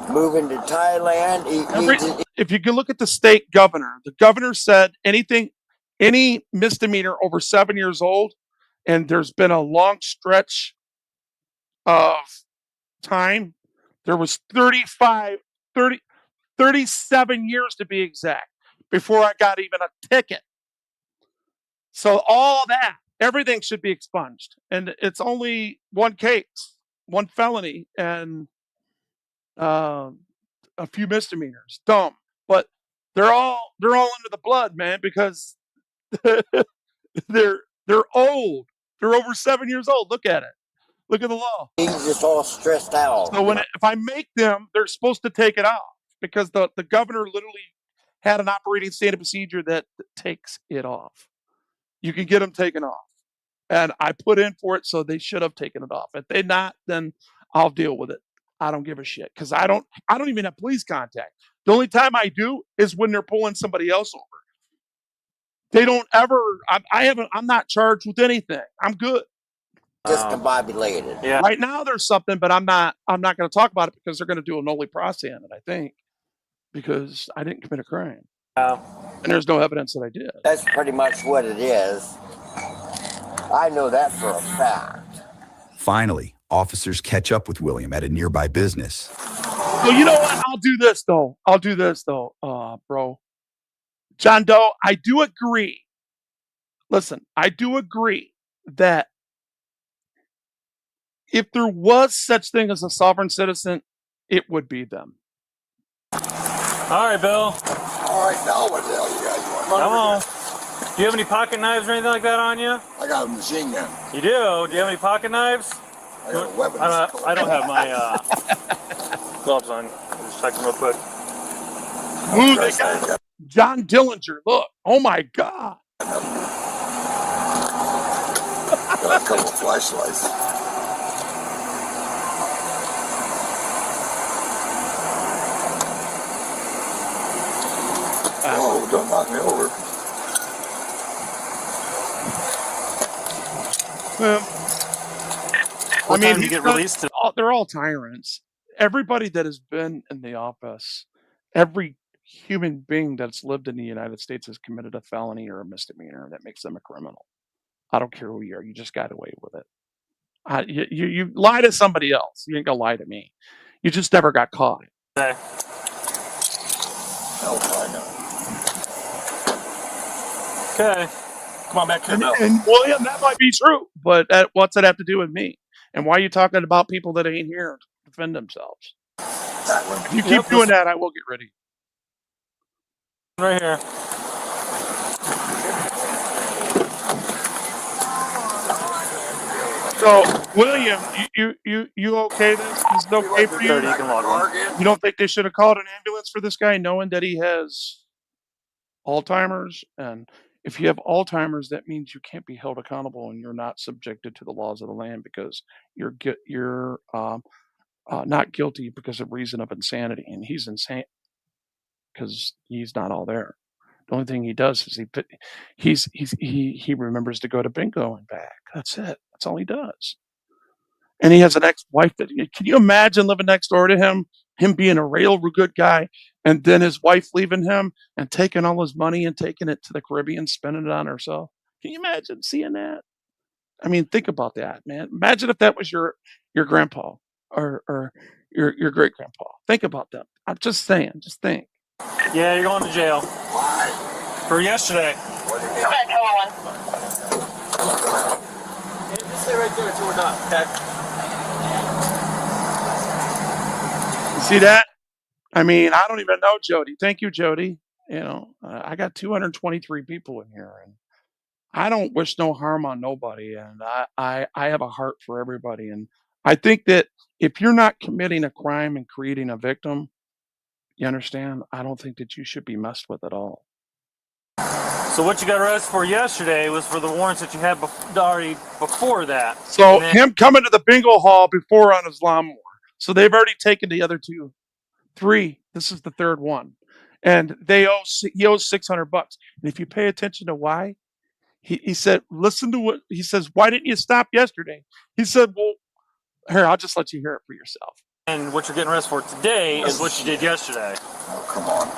Speaker 6: moving to Thailand.
Speaker 7: If you can look at the state governor, the governor said any misdemeanor over 7 years old, and there's been a long stretch of time. There was 37 years to be exact before I got even a ticket. So all that, everything should be expunged. And it's only one case, one felony, and a few misdemeanors. Dumb. But they're all under the blood, man, because they're old. They're over 7 years old. Look at it. Look at the law.
Speaker 6: He's just all stressed out.
Speaker 7: So if I make them, they're supposed to take it off because the governor literally had an operating standard procedure that takes it off. You can get them taken off. And I put in for it, so they should have taken it off. If they not, then I'll deal with it. I don't give a shit because I don't even have police contact. The only time I do is when they're pulling somebody else over. They don't ever. I'm not charged with anything. I'm good.
Speaker 6: discombobulated.
Speaker 9: Yeah.
Speaker 7: Right now there's something, but I'm not going to talk about it because they're going to do a noli prosse on it, I think, because I didn't commit a crime. And there's no evidence that I did.
Speaker 6: That's pretty much what it is. I know that for a fact.
Speaker 3: Finally, officers catch up with William at a nearby business.
Speaker 7: So you know what? I'll do this though, bro. John Doe, I do agree. Listen, I do agree that if there was such thing as a sovereign citizen, it would be them.
Speaker 9: All right, Bill.
Speaker 8: All right, now what the hell you got? You want
Speaker 9: Come on. Do you have any pocket knives or anything like that on you?
Speaker 8: I got a machine gun.
Speaker 9: You do? Do you have any pocket knives?
Speaker 8: I got a weapons.
Speaker 9: I don't have my gloves on. I'll just check them real quick.
Speaker 7: Ooh, they got John Dillinger. Look. Oh my God.
Speaker 8: Got a couple of flashlights. Oh, don't knock me over.
Speaker 9: What time do you get released?
Speaker 7: They're all tyrants. Everybody that has been in the office, every human being that's lived in the United States has committed a felony or a misdemeanor that makes them a criminal. I don't care who you are. You just got away with it. You lie to somebody else. You ain't gonna lie to me. You just never got caught.
Speaker 9: Okay.
Speaker 8: I'll find out.
Speaker 9: Okay. Come on back here, Bill.
Speaker 7: And William, that might be true, but what's that have to do with me? And why are you talking about people that ain't here to defend themselves? If you keep doing that, I will get rid of you.
Speaker 9: Right here.
Speaker 7: So, William, you okay then? Is it okay for you?
Speaker 9: You can log on.
Speaker 7: You don't think they should have called an ambulance for this guy, knowing that he has Alzheimer's? And if you have Alzheimer's, that means you can't be held accountable and you're not subjected to the laws of the land because you're not guilty because of reason of insanity. And he's insane because he's not all there. The only thing he does is he remembers to go to bingo and back. That's it. That's all he does. And he has an ex-wife can you imagine living next door to him being a real good guy, and then his wife leaving him and taking all his money and taking it to the Caribbean, spending it on herself? Can you imagine seeing that? I mean, think about that, man. Imagine if that was your grandpa or your great grandpa. Think about that. I'm just saying, just think.
Speaker 9: Yeah, you're going to jail.
Speaker 8: Why?
Speaker 9: For yesterday. Just stay right there until we're done, okay?
Speaker 7: You see that? I mean, I don't even know Jody. Thank you, Jody. You know, I got 223 people in here, and I don't wish no harm on nobody. And I have a heart for everybody. And I think that if you're not committing a crime and creating a victim, you understand? I don't think that you should be messed with at all.
Speaker 9: So what you got arrested for yesterday was for the warrants that you had already before that.
Speaker 7: So him coming to the bingo hall before on his lawnmower. So they've already taken the other three. This is the third one, and he owes $600. And if you pay attention to why, he said, listen to what he says. Why didn't you stop yesterday? He said, well, here, I'll just let you hear it for yourself.
Speaker 9: And what you're getting arrested for today is what you did yesterday.
Speaker 8: Oh, come on.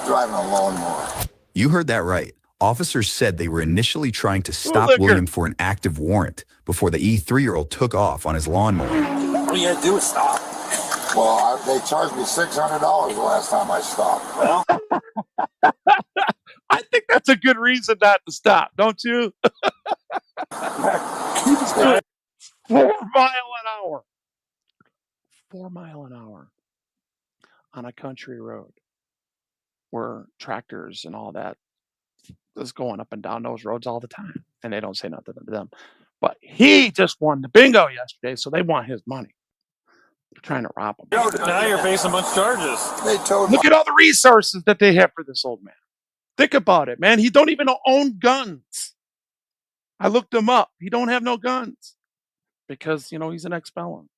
Speaker 8: Driving a lawnmower.
Speaker 3: You heard that right. Officers said they were initially trying to stop William for an active warrant before the E3-year-old took off on his lawnmower.
Speaker 9: All you had to do was stop.
Speaker 8: Well, they charged me $600 the last time I stopped.
Speaker 9: Well,
Speaker 7: I think that's a good reason not to stop, don't you? 4 mile an hour. 4 mile an hour on a country road where tractors and all that is going up and down those roads all the time, and they don't say nothing to them. But he just won the bingo yesterday, so they want his money. They're trying to rob him.
Speaker 9: now you're facing a bunch of charges.
Speaker 8: They told
Speaker 7: Look at all the resources that they have for this old man. Think about it, man. He don't even own guns. I looked him up. He don't have no guns because, he's an ex-felon.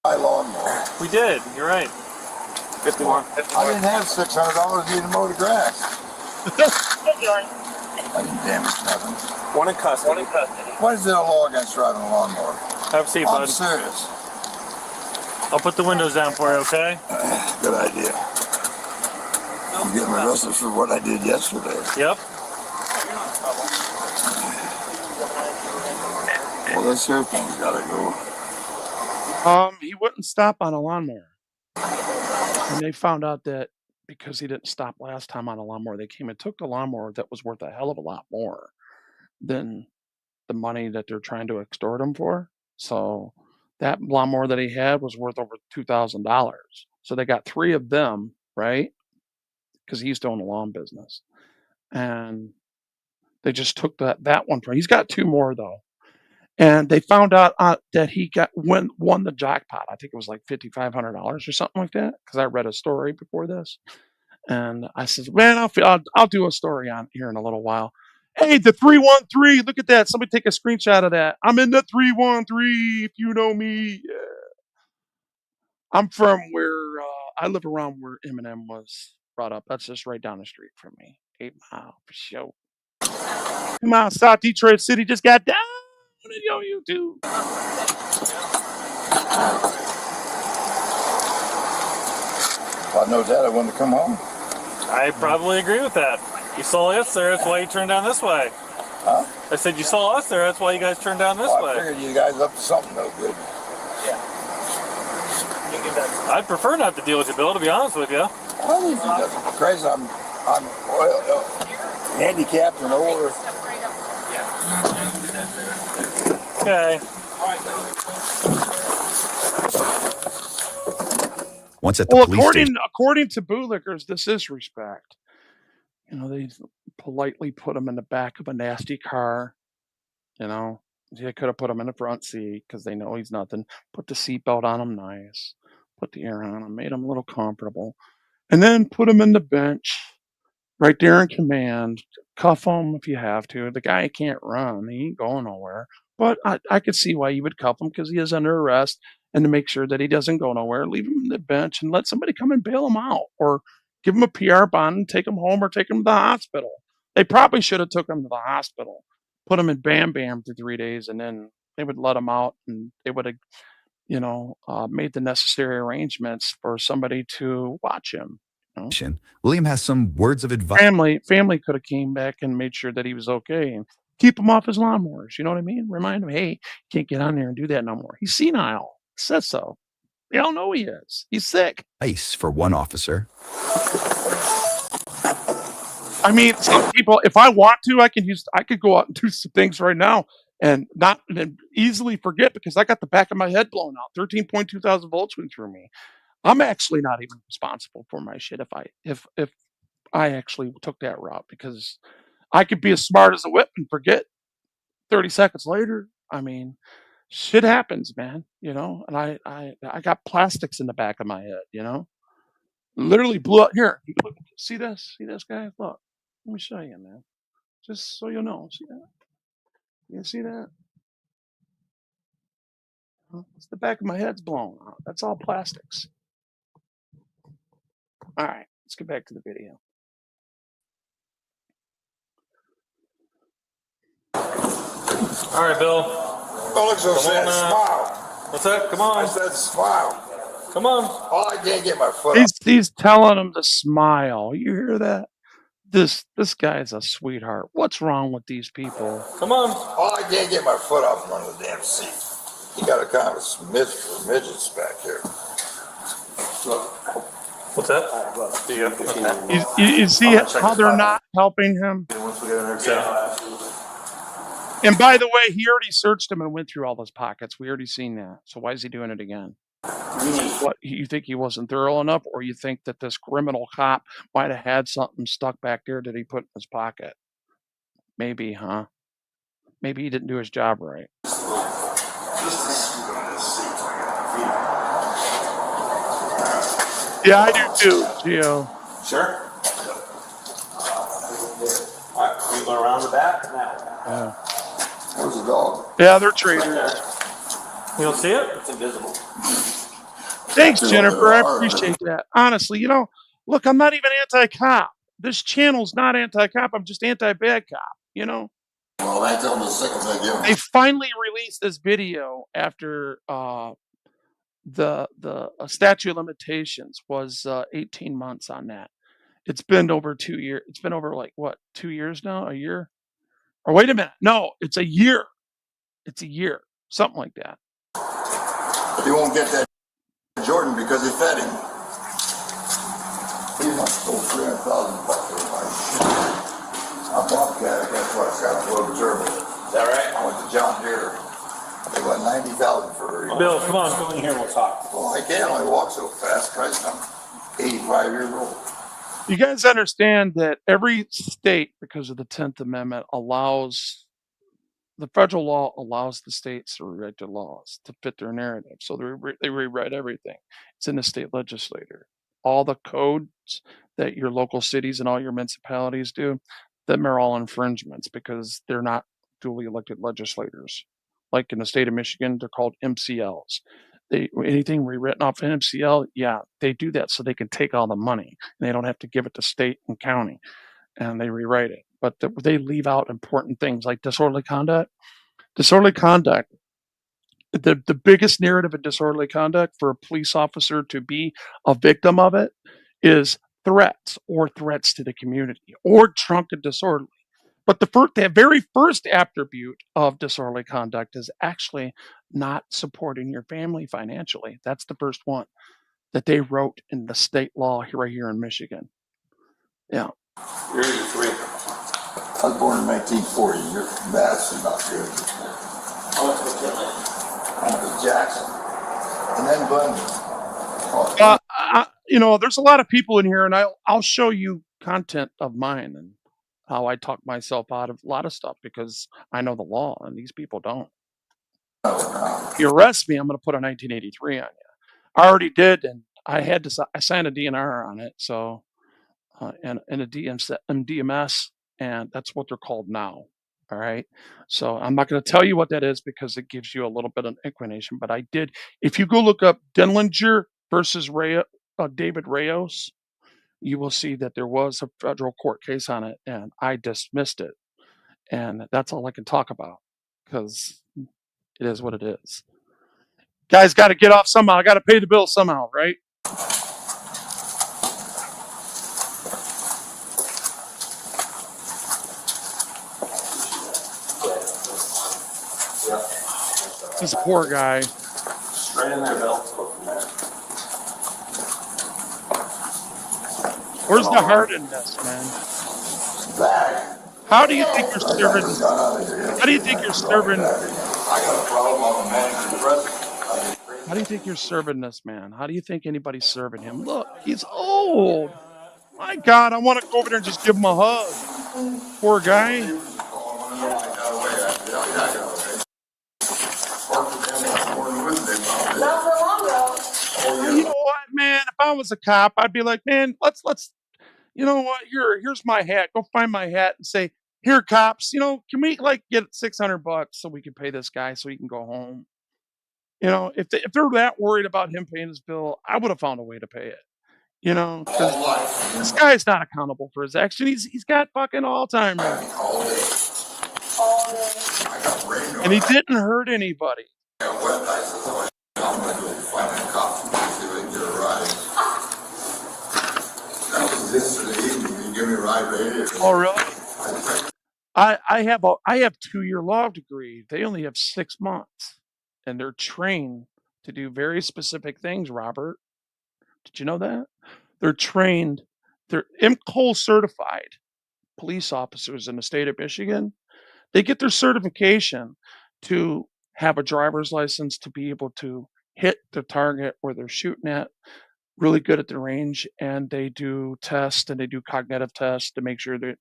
Speaker 8: my lawnmower.
Speaker 9: We did. You're right. 50 more. 50
Speaker 8: I
Speaker 9: more.
Speaker 8: didn't have $600 to mow the grass.
Speaker 4: Hey, George.
Speaker 8: I didn't damage nothing.
Speaker 9: One in custody.
Speaker 8: What is there a law against driving a lawnmower?
Speaker 9: Have a seat,
Speaker 8: I'm
Speaker 9: bud.
Speaker 8: serious.
Speaker 9: I'll put the windows down for you, okay?
Speaker 8: Good idea. I'm getting arrested for what I did yesterday.
Speaker 9: Yep.
Speaker 8: Well, this here thing's gotta go.
Speaker 1: He wouldn't stop on a lawnmower. And they found out that because he didn't stop last time on a lawnmower, they came and took the lawnmower that was worth a hell of a lot more than the money that they're trying to extort him for. So that lawnmower that he had was worth over $2,000. So they got 3 of them, right? Because he used to own a lawn business. And they just took that one from he's got 2 more though. And they found out that he won the jackpot. I think it was like $5,500 or something like that. Because I read a story before this, and I said, "Man, I'll do a story on here in a little while." Hey, the 313! Look at that! Somebody take a screenshot of that. I'm in the 313. If you know me, yeah. I'm from where I live around where Eminem was brought up. That's just right down the street from me. 8 Mile for sure. Come on, South Detroit City just got down on YouTube.
Speaker 8: If I know that, I wouldn't come home.
Speaker 9: I probably agree with that. You saw us there, that's why you turned down this way.
Speaker 8: Huh?
Speaker 9: I said you saw us there, that's why you guys turned down this
Speaker 8: I
Speaker 9: way.
Speaker 8: figured you guys up to something no good.
Speaker 9: I'd prefer not to deal with your bill, to be honest with you.
Speaker 8: I don't think that's crazy. I'm handicapped and older.
Speaker 9: Okay.
Speaker 3: Once at the
Speaker 1: Well,
Speaker 3: police station,
Speaker 1: according to bootlickers, this is respect. You know, they politely put him in the back of a nasty car. You know, they could have put him in the front seat because they know he's nothing. Put the seatbelt on him nice. Put the air on him, made him a little comfortable, and then put him in the bench right there in command. Cuff him if you have to. The guy can't run; he ain't going nowhere. But I could see why you would cuff him because he is under arrest, and to make sure that he doesn't go nowhere, leave him in the bench and let somebody come and bail him out, or give him a PR bond and take him home, or take him to the hospital. They probably should have took him to the hospital, put him in Bam Bam for 3 days, and then they would let him out, and they would have made the necessary arrangements for somebody to watch him. You know?
Speaker 3: William has some words of advice.
Speaker 1: Family could have came back and made sure that he was okay and keep him off his lawnmowers. You know what I mean? Remind him, hey, can't get on there and do that no more. He's senile. Says so. They all know he is. He's sick.
Speaker 3: For one officer.
Speaker 1: I mean, some people, if I want to, I could go out and do some things right now and not and easily forget because I got the back of my head blown out. 13.2 thousand volts went through me. I'm actually not even responsible for my shit if I actually took that route because I could be as smart as a whip and forget 30 seconds later. I mean, shit happens, man, you know, and I got plastics in the back of my head, you know, literally blew up. Here, see this guy? Look, let me show you, man, just so you know. See that? You see that? It's the back of my head's blown out. That's all plastics. All right, let's get back to the video.
Speaker 9: All right, Bill.
Speaker 8: Don't look so
Speaker 9: Come
Speaker 8: sad.
Speaker 9: on,
Speaker 8: Smile.
Speaker 9: What's that? Come
Speaker 8: I
Speaker 9: on.
Speaker 8: said smile.
Speaker 9: Come on.
Speaker 8: Oh, I can't get my foot up.
Speaker 1: He's telling him to smile. You hear that? This guy's a sweetheart. What's wrong with these people?
Speaker 9: Come on.
Speaker 8: Oh, I can't get my foot off one of the damn seat. You got a kind of a smidge for midgets back here.
Speaker 9: What's that?
Speaker 1: You see how they're not helping him? And by the way, he already searched him and went through all his pockets. We already seen that. So why is he doing it again? What, you think he wasn't thorough enough, or you think that this criminal cop might have had something stuck back there that he put in his pocket? Maybe, huh? Maybe he didn't do his job right. Yeah, I do too, Gio.
Speaker 5: Sure. All right, we go around the back now.
Speaker 1: Yeah.
Speaker 8: Where's the dog?
Speaker 1: Yeah, they're traitors.
Speaker 9: You don't see it?
Speaker 5: It's invisible.
Speaker 1: Thanks, Jennifer. I appreciate that. Honestly, you know, look, I'm not even anti-cop. This channel's not anti-cop. I'm just anti-bad cop, you know?
Speaker 8: Well, they tell them the sick if they give
Speaker 7: They
Speaker 8: them.
Speaker 7: finally released this video after the statute of limitations was 18 months on that. It's been over 2 years. It's been over like what, 2 years now? A year? Or wait a minute. No, it's a year. It's a year. Something like that.
Speaker 8: He won't get that Jordan because he fed him. He must stole $300,000 worth of my shit. I'm Bobcat, that's why I got a little turbo.
Speaker 5: Is that right?
Speaker 8: I went to John Deere. They got 90,000 for her.
Speaker 9: Bill, come on, go in here and we'll talk.
Speaker 8: Well, I can't only walk so fast, Christ, I'm 85 years old.
Speaker 7: You guys understand that every state, because of the 10th Amendment, the federal law allows the states to rewrite their laws to fit their narrative. So they rewrite everything. It's in the state legislature. All the codes that your local cities and all your municipalities do, them are all infringements because they're not duly elected legislators. Like in the state of Michigan, they're called MCLs. Anything rewritten off an MCL, yeah, they do that so they can take all the money and they don't have to give it to state and county, and they rewrite it. But they leave out important things like disorderly conduct. Disorderly conduct, the biggest narrative of disorderly conduct for a police officer to be a victim of it is threats or threats to the community or drunk and disorderly. But the very first attribute of disorderly conduct is actually not supporting your family financially. That's the first one that they wrote in the state law right here in Michigan. Yeah.
Speaker 8: You're 83. I was born in 1940. Your math's not good.
Speaker 5: I went to McKinley.
Speaker 8: I went to Jackson. And then Bundy.
Speaker 7: There's a lot of people in here, and I'll show you content of mine and how I talk myself out of a lot of stuff because I know the law and these people don't. If you arrest me, I'm going to put a 1983 on you. I already did, and I signed a DNR on it, so and a DMS, and that's what they're called now. All right. So I'm not going to tell you what that is because it gives you a little bit of inclination, but I did. If you go look up Dillinger versus David Rayos, you will see that there was a federal court case on it, and I dismissed it. And that's all I can talk about because it is what it is. Guys got to get off somehow. I got to pay the bill somehow, right? He's a poor guy.
Speaker 5: Straight in there, Bill.
Speaker 7: Where's the heart in this, man? How do you think you're serving? How do you think you're serving?
Speaker 8: I got a problem on the managing president.
Speaker 7: How do you think you're serving this man? How do you think anybody's serving him? Look, he's old. My God, I want to go over there and just give him a hug. Poor guy. You know what, man? If I was a cop, I'd be like, man, let's. You know what? Here's my hat. Go find my hat and say, here, cops. Can we get $600 so we can pay this guy so he can go home? If they're that worried about him paying his bill, I would have found a way to pay it. Because this guy's not accountable for his actions. He's got fucking Alzheimer's, and he didn't hurt anybody. Oh, really? I have a 2-year law degree. They only have 6 months, and they're trained to do very specific things. Robert, did you know that? They're trained. They're MCOL certified police officers in the state of Michigan. They get their certification to have a driver's license to be able to hit the target where they're shooting at. Really good at the range, and they do tests and they do cognitive tests to make sure that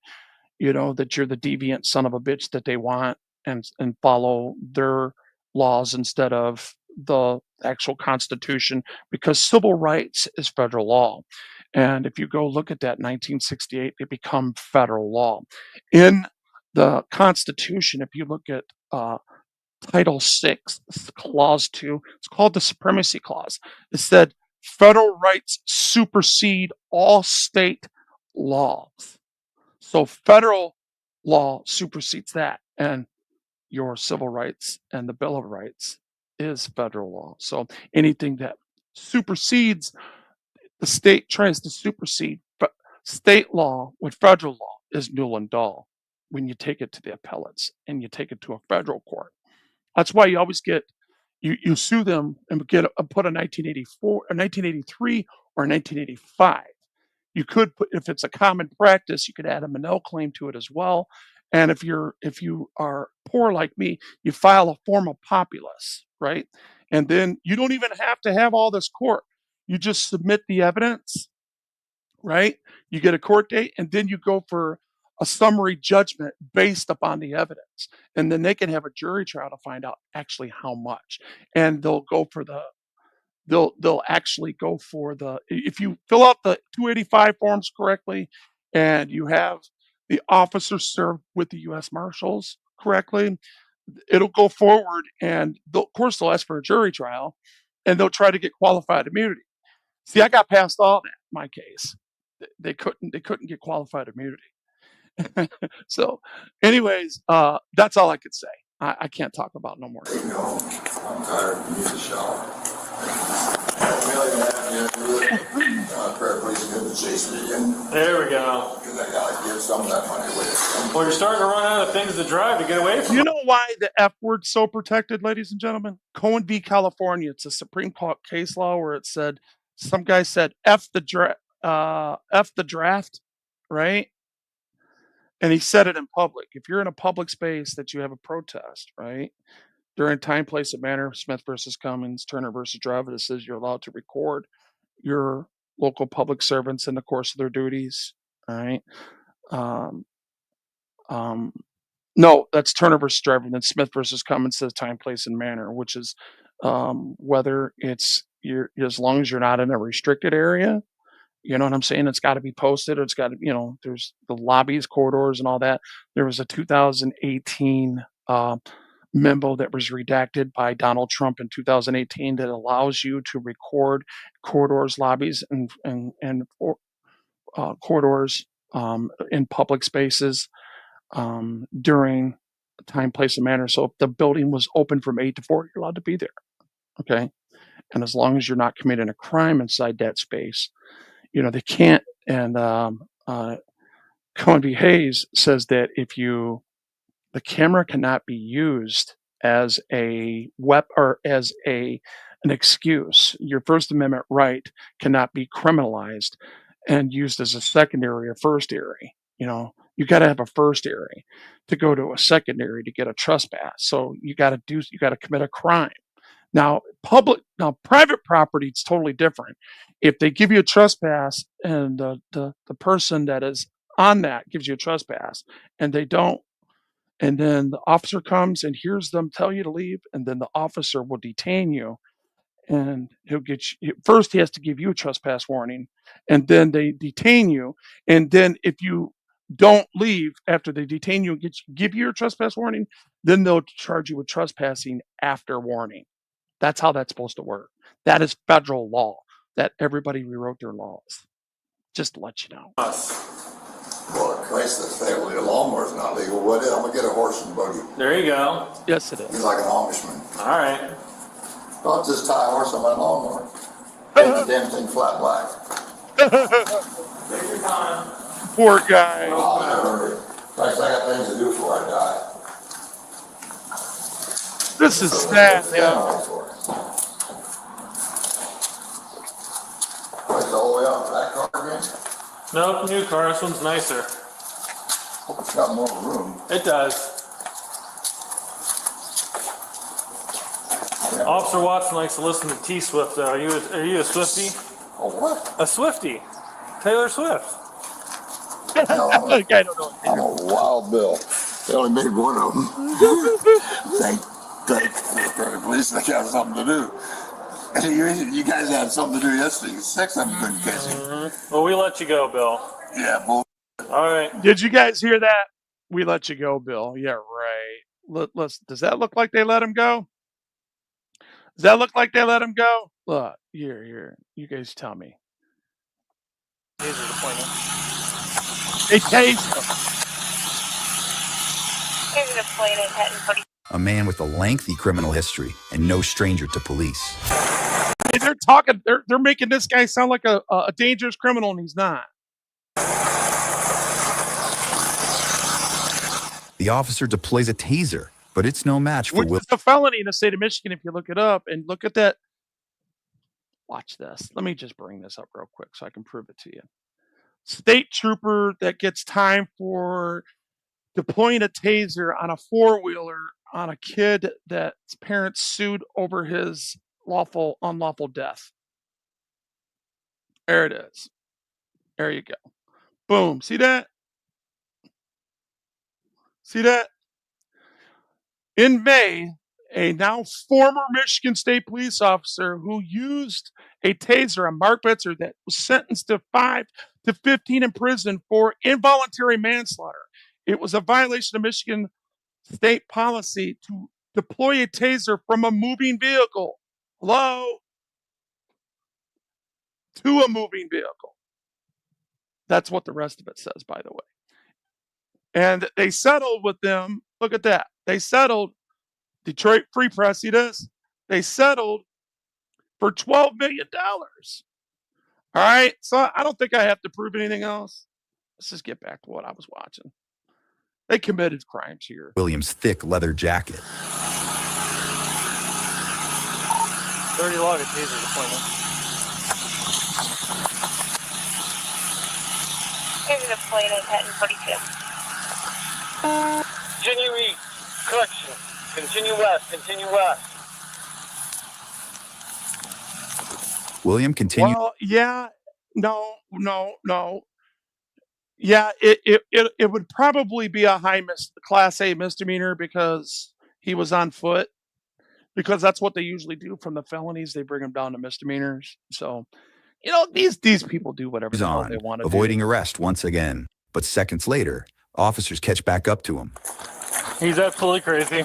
Speaker 7: that you're the deviant son of a bitch that they want and follow their laws instead of the actual Constitution, because civil rights is federal law. And if you go look at that 1968, it become federal law. In the Constitution, if you look at Title 6, Clause 2, it's called the Supremacy Clause. It said federal rights supersede all state laws. So federal law supersedes that, and your civil rights and the Bill of Rights is federal law. So anything that supersedes, the state tries to supersede state law with federal law is null and dull when you take it to the appellates and you take it to a federal court. That's why you always get, you sue them and get put a 1984, a 1983, or a 1985. You could put, if it's a common practice, you could add a Monell claim to it as well. And if you are poor like me, you file a form of populace, right? And then you don't even have to have all this court. You just submit the evidence, right? You get a court date, and then you go for a summary judgment based upon the evidence. And then they can have a jury trial to find out actually how much. And they'll go for the they'll actually go for the, if you fill out the 285 forms correctly and you have the officer served with the U.S. Marshals correctly, it'll go forward, and of course they'll ask for a jury trial, and they'll try to get qualified immunity. See, I got past all that in my case. They couldn't get qualified immunity. So anyways, that's all I could say. I can't talk about no more.
Speaker 8: No, I'm tired. I need a shower. Prayer, please, him to chase me again.
Speaker 9: There we go.
Speaker 8: Because I gotta give some of that money away.
Speaker 9: Well, you're starting to run out of things to drive to get away from.
Speaker 7: You know why the F word's so protected, ladies and gentlemen? Cohen v. California. It's a Supreme Court case law where it said, some guy said F the draft, right? And he said it in public. If you're in a public space that you have a protest, right? During time, place, and manner, Smith versus Cummins, Turner versus Driver, it says you're allowed to record your local public servants in the course of their duties, right? No, that's Turner versus Driver. And then Smith versus Cummins says time, place, and manner, which is whether it's as long as you're not in a restricted area. You know what I'm saying? It's got to be posted, or it's got to, there's the lobbies, corridors, and all that. There was a 2018 memo that was redacted by Donald Trump in 2018 that allows you to record corridors, lobbies, and corridors in public spaces during time, place, and manner. So if the building was open from 8 to 4, you're allowed to be there. Okay. And as long as you're not committing a crime inside that space, they can't. And Cohen v. Hayes says that the camera cannot be used as a weapon or as an excuse. Your First Amendment right cannot be criminalized and used as a secondary or firstary. You got to have a firstary to go to a secondary to get a trespass. So you got to commit a crime. Now, private property, it's totally different. If they give you a trespass and the person that is on that gives you a trespass and they don't, and then the officer comes and hears them tell you to leave, and then the officer will detain you, and he'll get you. First, he has to give you a trespass warning, and then they detain you. And then if you don't leave after they detain you and give you your trespass warning, then they'll charge you with trespassing after warning. That's how that's supposed to work. That is federal law. That everybody rewrote their laws. Just to let you know.
Speaker 8: Well, Christ's family, a lawnmower's not legal. What is? I'm gonna get a horse and buggy.
Speaker 9: There you go.
Speaker 7: Yes, it is.
Speaker 8: He's like an Amishman.
Speaker 9: All right.
Speaker 8: I'll just tie a horse on my lawnmower. Make the damn thing flat black.
Speaker 9: Take your time.
Speaker 7: Poor guy.
Speaker 8: I'll never hurry. Christ, I got things to do before I die.
Speaker 7: This is sad, man.
Speaker 8: Christ, all the way out to that car again?
Speaker 9: Nope, new car. This one's nicer.
Speaker 8: Hope it's got more room.
Speaker 9: It does.
Speaker 8: Yeah.
Speaker 9: Officer Watson likes to listen to T-Swift, though. Are you a Swiftie?
Speaker 8: Oh, what?
Speaker 9: A Swiftie. Taylor Swift.
Speaker 8: No,
Speaker 7: I don't know.
Speaker 8: I'm a wild bill. They only made one of them. Thank the police, they got something to do. You guys had something to do yesterday. 6 of them couldn't catch you.
Speaker 9: Mm-hmm. Well, we let you go, Bill.
Speaker 8: Yeah, bull.
Speaker 9: All right.
Speaker 7: Did you guys hear that? We let you go, Bill. Yeah, right. Does that look like they let him go? Does that look like they let him go? Look, here. You guys tell me. They tased him.
Speaker 3: A man with a lengthy criminal history and no stranger to police.
Speaker 7: Hey, they're making this guy sound like a dangerous criminal, and he's not.
Speaker 3: The officer deploys a taser, but it's no match for
Speaker 7: Which
Speaker 3: Will.
Speaker 7: is a felony in the state of Michigan if you look it up and look at that. Watch this. Let me just bring this up real quick so I can prove it to you. State trooper that gets time for deploying a taser on a four-wheeler on a kid that's parents sued over his unlawful death. There it is. There you go. Boom. See that? See that? In May, a now former Michigan State police officer who used a taser on Mark Bitzer that was sentenced to 5 to 15 in prison for involuntary manslaughter. It was a violation of Michigan state policy to deploy a taser from a moving vehicle. Hello? To a moving vehicle. That's what the rest of it says, by the way. And they settled with them. Look at that. They settled. Detroit Free Press, see this? They settled for $12 million. All right. So I don't think I have to prove anything else. Let's just get back to what I was watching. They committed crimes here.
Speaker 3: William's thick leather jacket.
Speaker 5: Dirty log of taser deployment.
Speaker 4: Taser deployment at 42.
Speaker 5: Continue east. Correction. Continue west. Continue west.
Speaker 3: William continued.
Speaker 7: Well, yeah, no. Yeah, it would probably be a class A misdemeanor because he was on foot. Because that's what they usually do from the felonies. They bring them down to misdemeanors. So, these people do whatever
Speaker 3: He's
Speaker 7: the hell
Speaker 3: on,
Speaker 7: they want to
Speaker 3: avoiding
Speaker 7: do.
Speaker 3: arrest once again. But seconds later, officers catch back up to him.
Speaker 5: He's absolutely crazy.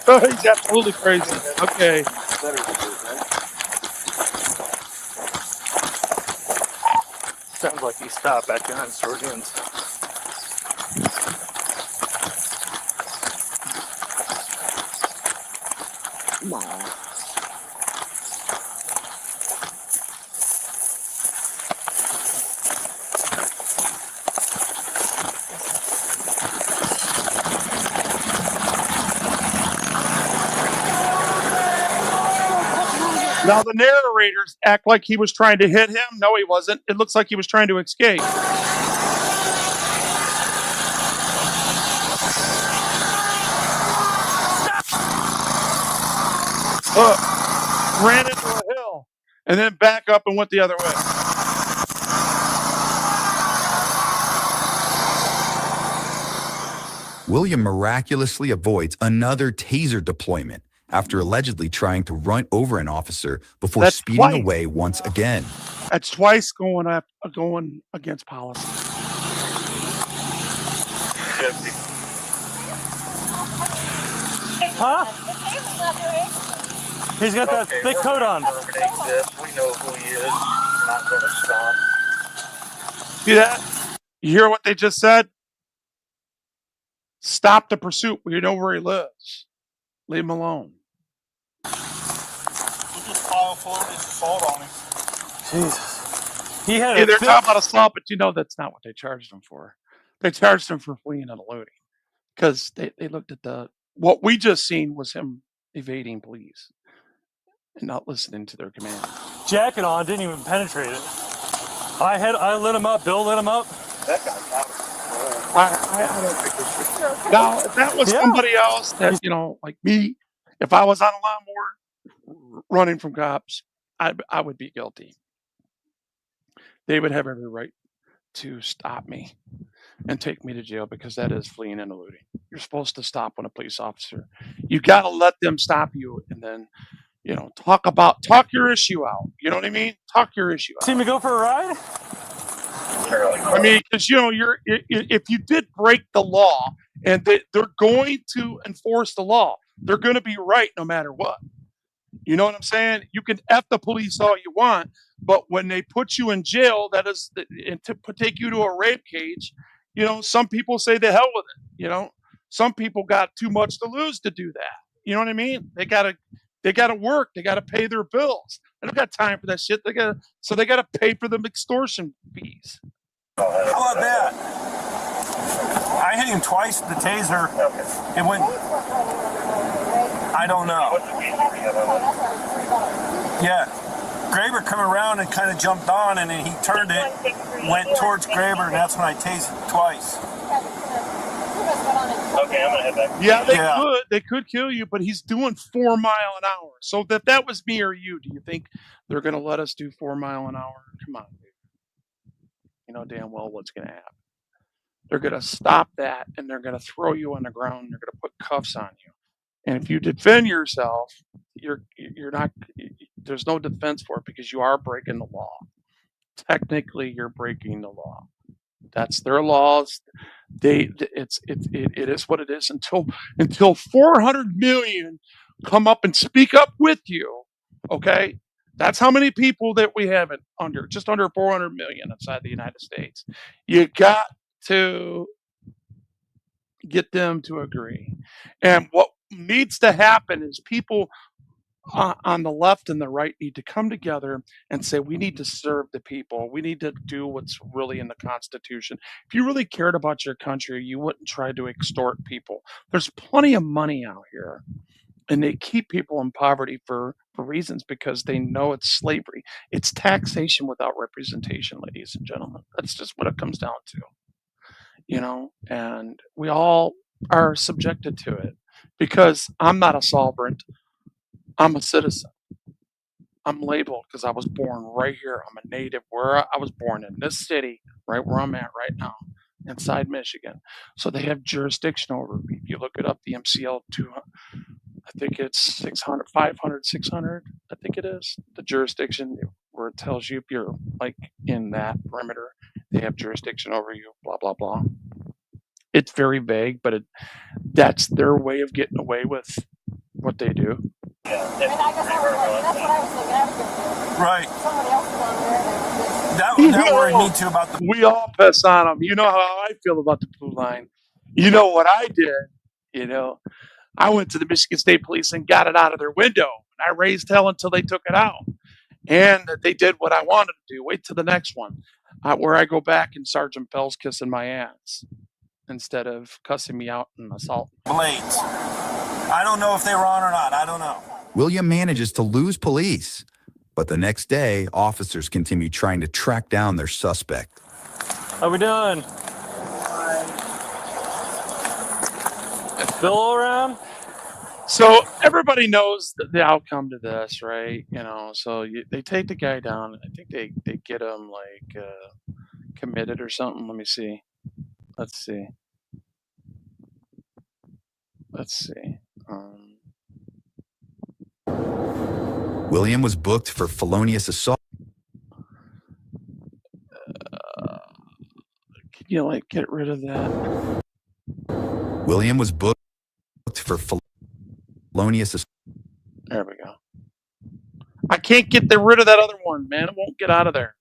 Speaker 7: Oh, he's absolutely crazy. Okay.
Speaker 5: Sounds like he stopped back behind Sorgens.
Speaker 7: Now the narrators act like he was trying to hit him. No, he wasn't. It looks like he was trying to escape. Look, ran into a hill and then back up and went the other way.
Speaker 3: William miraculously avoids another taser deployment after allegedly trying to run over an officer before
Speaker 7: That's
Speaker 3: speeding
Speaker 7: twice.
Speaker 3: away once again.
Speaker 7: That's twice going against policy.
Speaker 5: Huh? He's got that thick coat on. We know who he is. He's not going to stop.
Speaker 7: See that? You hear what they just said? Stop the pursuit. We know where he lives. Leave him alone.
Speaker 9: We'll just pile forward his assault on him.
Speaker 5: Jesus. He had
Speaker 7: Hey,
Speaker 5: a
Speaker 7: they're
Speaker 5: thick...
Speaker 7: talking about assault, but that's not what they charged him for. They charged him for fleeing and eluding because they looked at what we just seen was him evading police and not listening to their command.
Speaker 5: jacket on, didn't even penetrate it. I lit him up. Bill lit him up.
Speaker 7: I don't think this should. Now, if that was somebody else that, like me, if I was on a lawnmower running from cops, I would be guilty. They would have every right to stop me and take me to jail because that is fleeing and eluding. You're supposed to stop when a police officer. You got to let them stop you and then, talk your issue out. You know what I mean? Talk your issue out.
Speaker 5: See me go for a ride?
Speaker 7: I mean, because if you did break the law and they're going to enforce the law, they're going to be right no matter what. You know what I'm saying? You can F the police all you want, but when they put you in jail, that is and to take you to a rape cage. Some people say the hell with it. Some people got too much to lose to do that. You know what I mean? They gotta work. They gotta pay their bills. They don't got time for that shit. They gotta pay for them extortion fees.
Speaker 9: How about that? I hit him twice with the taser. It went. I don't know. Yeah. Graber come around and kind of jumped on, and then he turned it, went towards Graber, and that's when I tased him twice.
Speaker 5: Okay, I'm gonna head back.
Speaker 7: Yeah, they could kill you, but he's doing 4 mile an hour. So if that was me or you, do you think they're gonna let us do 4 mile an hour? Come on, dude. You know damn well what's gonna happen. They're gonna stop that and they're gonna throw you on the ground and they're gonna put cuffs on you. And if you defend yourself, you're not. There's no defense for it because you are breaking the law. Technically, you're breaking the law. That's their laws. It is what it is until 400 million come up and speak up with you. Okay, that's how many people that we have it under, just under 400 million inside the United States. You got to get them to agree. And what needs to happen is people on the left and the right need to come together and say, we need to serve the people. We need to do what's really in the Constitution. If you really cared about your country, you wouldn't try to extort people. There's plenty of money out here, and they keep people in poverty for reasons because they know it's slavery. It's taxation without representation, ladies and gentlemen. That's just what it comes down to, and we all are subjected to it because I'm not a sovereign. I'm a citizen. I'm labeled because I was born right here. I'm a native where I was born in this city, right where I'm at right now, inside Michigan. So they have jurisdiction over me. If you look it up, the MCL 200, I think it's 600, 500, 600. I think it is the jurisdiction where it tells you if you're like in that perimeter, they have jurisdiction over you, blah, blah, blah. It's very vague, but that's their way of getting away with what they do.
Speaker 4: And I guess I was like, that's what I was thinking. I was going to do.
Speaker 9: Right.
Speaker 4: Somebody else was on there.
Speaker 9: That worried me too about the.
Speaker 7: We all piss on them. You know how I feel about the blue line. You know what I did? I went to the Michigan State Police and got it out of their window. I raised hell until they took it out. And they did what I wanted to do. Wait till the next one, where I go back and Sergeant Bell's kissing my ass instead of cussing me out and assault.
Speaker 9: Blades. I don't know if they were on or not. I don't know.
Speaker 3: William manages to lose police, but the next day, officers continue trying to track down their suspect.
Speaker 5: How we doing? Bill around?
Speaker 7: So everybody knows the outcome to this, right? So they take the guy down. I think they get him like committed or something. Let me see. Let's see.
Speaker 3: William was booked for felonious assault.
Speaker 7: Can you get rid of that?
Speaker 3: William was booked for felonious assault.
Speaker 7: There we go. I can't get rid of that other one, man. It won't get out of there.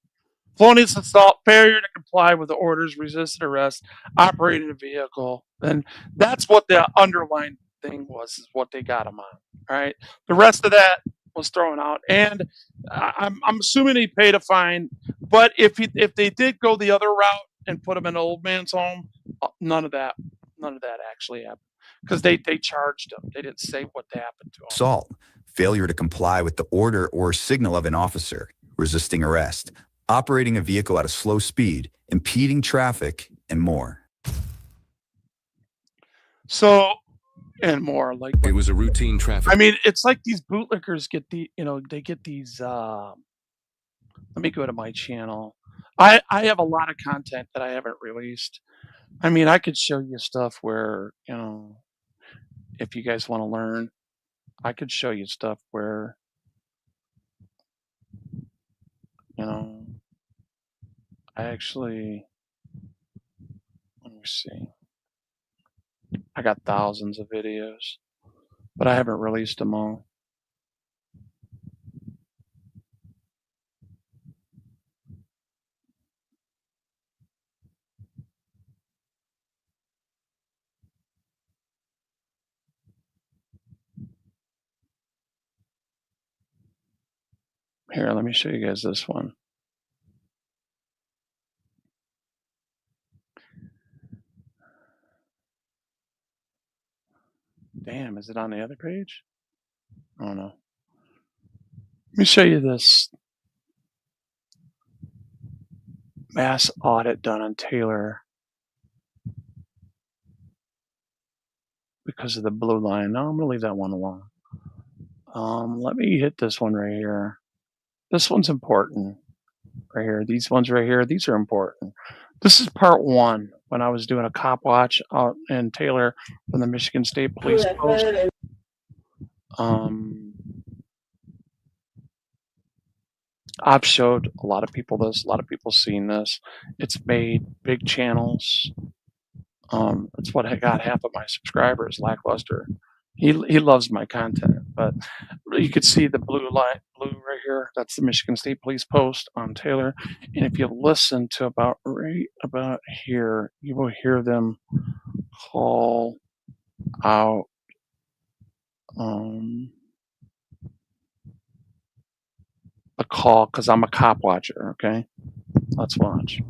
Speaker 7: Felonious assault, failure to comply with the orders, resisted arrest, operating a vehicle. And that's what the underlying thing was, is what they got him on. All right. The rest of that was thrown out. And I'm assuming he paid a fine. But if they did go the other route and put him in an old man's home, none of that actually happened. Because they charged him. They didn't say what happened to him.
Speaker 3: Assault, failure to comply with the order or signal of an officer, resisting arrest, operating a vehicle at a slow speed, impeding traffic, and more.
Speaker 7: So, and more.
Speaker 10: It was a routine traffic.
Speaker 7: I mean, it's like these bootlickers get they get these. Let me go to my channel. I have a lot of content that I haven't released. I mean, I could show you stuff where, if you guys want to learn, I could show you stuff where, I actually, let me see. I got thousands of videos, but I haven't released them all.
Speaker 1: Here, let me show you guys this one. Damn, is it on the other page? Oh no. Let me show you this mass audit done on Taylor because of the blue line. No, I'm gonna leave that one alone. Let me hit this one right here. This one's important right here. These ones right here, these are important. This is part one when I was doing a cop watch out in Taylor from the Michigan State Police Post. I've showed a lot of people this, a lot of people seen this. It's made big channels. That's what I got half of my subscribers, Lackluster. He loves my content, but you could see the blue right here. That's the Michigan State Police Post on Taylor. And if you listen to right about here, you will hear them call out a call because I'm a cop watcher. Okay, let's watch.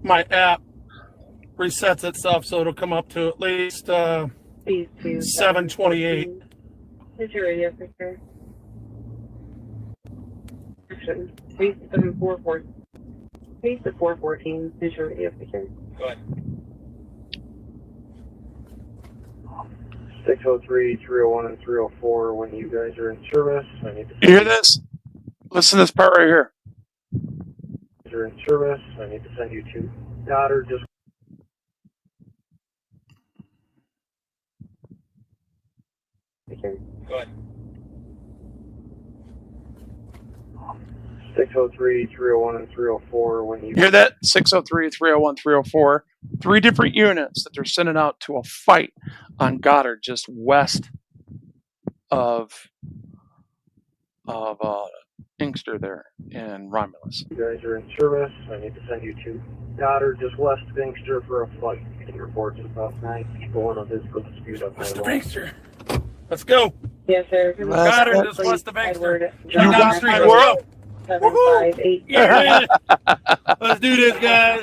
Speaker 7: My app resets itself so it'll come up to at least 728.
Speaker 4: Is your radio picture? Action. 3744. 414 is your radio picture.
Speaker 10: Go ahead. 603, 301, and 304 when you guys are in service. I need to
Speaker 1: you hear this? Listen to this part right here.
Speaker 10: You're in service. I need to send you to Goddard. Just
Speaker 4: Okay.
Speaker 10: go ahead. 603, 301, and 304 when you
Speaker 1: hear that? 603, 301, 304. 3 different units that they're sending out to a fight on Goddard, just west of Inkster there in Romulus.
Speaker 10: You guys are in service. I need to send you to Goddard, just west of Inkster for a fight. Getting reports of about 9 people in a physical dispute up
Speaker 7: West
Speaker 10: there.
Speaker 7: of Inkster. Let's go.
Speaker 4: Yes, sir.
Speaker 7: Goddard, just west of Inkster.
Speaker 4: John
Speaker 7: Down the street. Let's go.
Speaker 4: 758.
Speaker 7: Yeah. Let's do this, guys.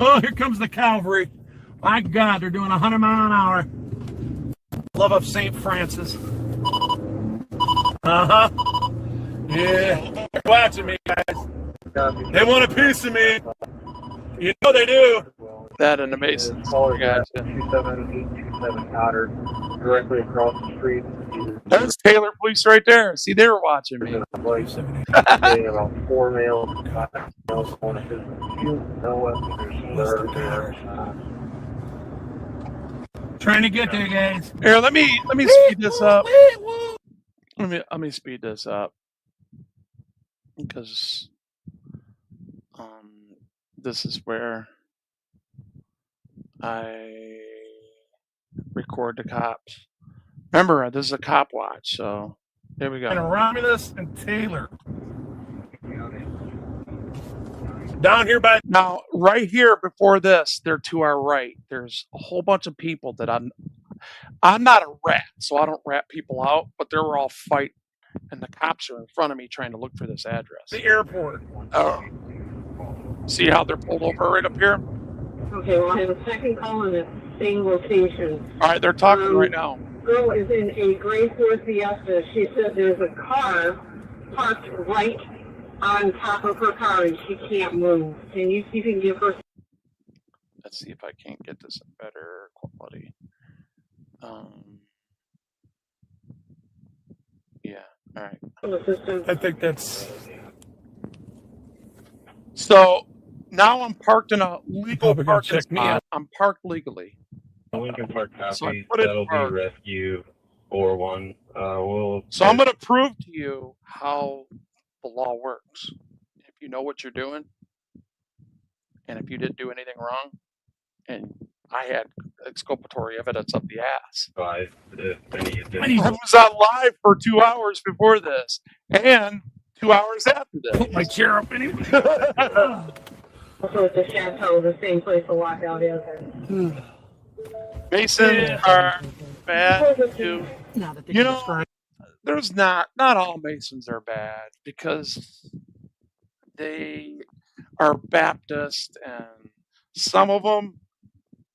Speaker 7: Oh, here comes the cavalry. My God, they're doing 100 miles an hour. Love of St. Francis. Uh-huh. Yeah. They're watching me, guys. They want a piece of me. You know they do.
Speaker 1: That and amazing.
Speaker 10: Caller got 27827 Goddard, directly across the street.
Speaker 1: There's Taylor Police right there. See, they were watching me.
Speaker 10: About 4 males, 5 males on a physical dispute. No weapons.
Speaker 7: Trying to get there, guys.
Speaker 1: Here, let me speed this up. Let me speed this up because this is where I record the cops. Remember, this is a cop watch, so here we go.
Speaker 7: And Romulus and Taylor. Down here by
Speaker 1: now, right here before this, they're to our right. There's a whole bunch of people that I'm not a rat, so I don't rat people out, but they were all fighting, and the cops are in front of me trying to look for this address.
Speaker 7: the airport.
Speaker 1: Oh. See how they're pulled over right up here?
Speaker 4: Okay, well, I have a second call in the same location.
Speaker 1: All right, they're talking right now.
Speaker 4: Girl is in a gray Ford Fiesta. She said there's a car parked right on top of her car and she can't move. Can you see if you can give her?
Speaker 1: Let's see if I can't get this in better quality. Yeah, all right.
Speaker 7: I think that's...
Speaker 1: So now I'm parked in a legal
Speaker 7: Probably gonna
Speaker 1: parking
Speaker 7: check me
Speaker 1: spot.
Speaker 7: out.
Speaker 1: I'm parked legally.
Speaker 10: Lincoln Park copy.
Speaker 1: So I put it in
Speaker 10: That'll
Speaker 1: park.
Speaker 10: be rescue 41.
Speaker 1: So I'm going to prove to you how the law works. If you know what you're doing, and if you didn't do anything wrong, and I had exculpatory evidence up the ass.
Speaker 10: I
Speaker 1: was on live for 2 hours before this, and 2 hours after this.
Speaker 7: Put my chair up anyway.
Speaker 4: So it's a chateau, the same place the lockout is.
Speaker 7: Masons are bad too.
Speaker 4: Now that they
Speaker 7: You
Speaker 4: can
Speaker 7: know,
Speaker 4: describe.
Speaker 7: there's not all Masons are bad because they are Baptist and some of them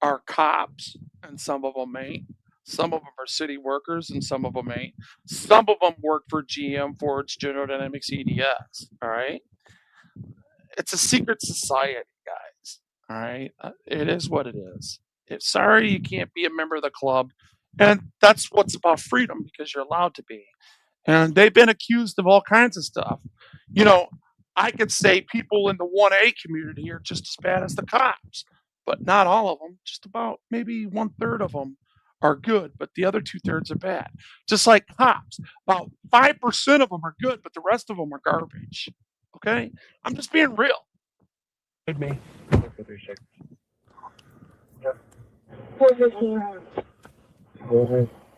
Speaker 7: are cops and some of them ain't. Some of them are city workers and some of them ain't. Some of them work for GM, Ford's, General Dynamics, EDS. All right. It's a secret society, guys. All right. It is what it is. It's sorry you can't be a member of the club. And that's what's about freedom because you're allowed to be. And they've been accused of all kinds of stuff. You know, I could say people in the 1A community are just as bad as the cops, but not all of them. Just about maybe 1/3 of them are good, but the other 2/3 are bad. Just like cops, about 5% of them are good, but the rest of them are garbage. Okay, I'm just being real.
Speaker 2: Me.
Speaker 4: 415.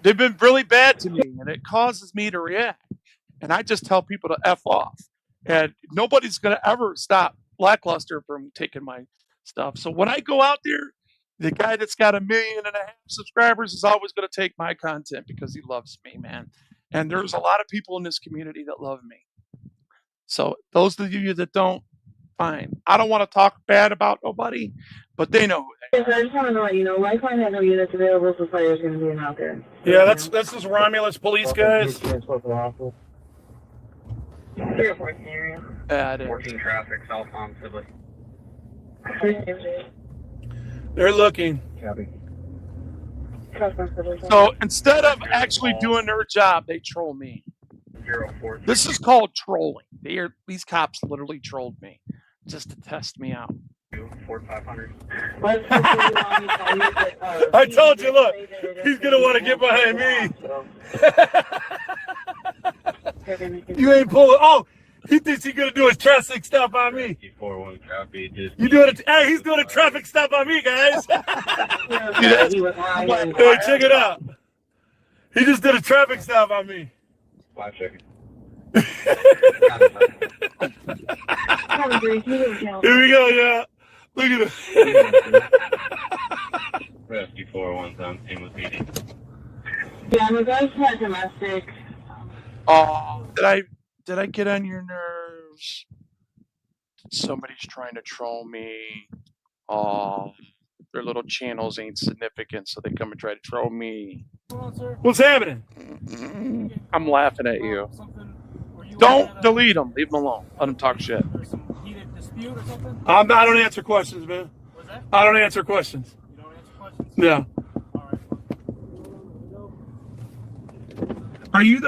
Speaker 7: They've been really bad to me, and it causes me to react. And I just tell people to F off. And nobody's going to ever stop Lackluster from taking my stuff. So when I go out there, the guy that's got 1.5 million subscribers is always going to take my content because he loves me, man. And there's a lot of people in this community that love me. So those of you that don't, fine. I don't want to talk bad about nobody, but they know who they are.
Speaker 4: Yes, I just want to let you know, Lifeline has no units available, so fire's going to be out there.
Speaker 2: Yeah, that's just Romulus police guys.
Speaker 4: 304 area.
Speaker 7: Yeah, it is.
Speaker 10: 14 traffic, southbound Sibley.
Speaker 2: They're looking.
Speaker 10: Copy.
Speaker 7: So instead of actually doing their job, they troll me.
Speaker 10: 04.
Speaker 7: This is called trolling. These cops literally trolled me just to test me out.
Speaker 10: 4500.
Speaker 2: I told you, look, he's going to want to get behind me. You ain't pulling. Oh, he thinks he's going to do a traffic stop on me.
Speaker 10: 41 copy.
Speaker 2: You doing it? Hey, he's doing a traffic stop on me, guys. Hey, check it out. He just did a traffic stop on me.
Speaker 10: 5 seconds.
Speaker 2: Here we go, yeah. Look at it.
Speaker 10: Rescue 401 team with PD.
Speaker 4: Yeah, my guys had domestic.
Speaker 7: Oh, did I get on your nerves? Somebody's trying to troll me. Oh, their little channels ain't significant, so they come and try to troll me.
Speaker 2: What's happening?
Speaker 7: I'm laughing at you. Don't delete them. Leave them alone. Let them talk shit.
Speaker 2: I don't answer questions, man.
Speaker 5: What's that?
Speaker 2: I don't answer questions.
Speaker 5: You don't answer questions?
Speaker 2: Yeah. Are you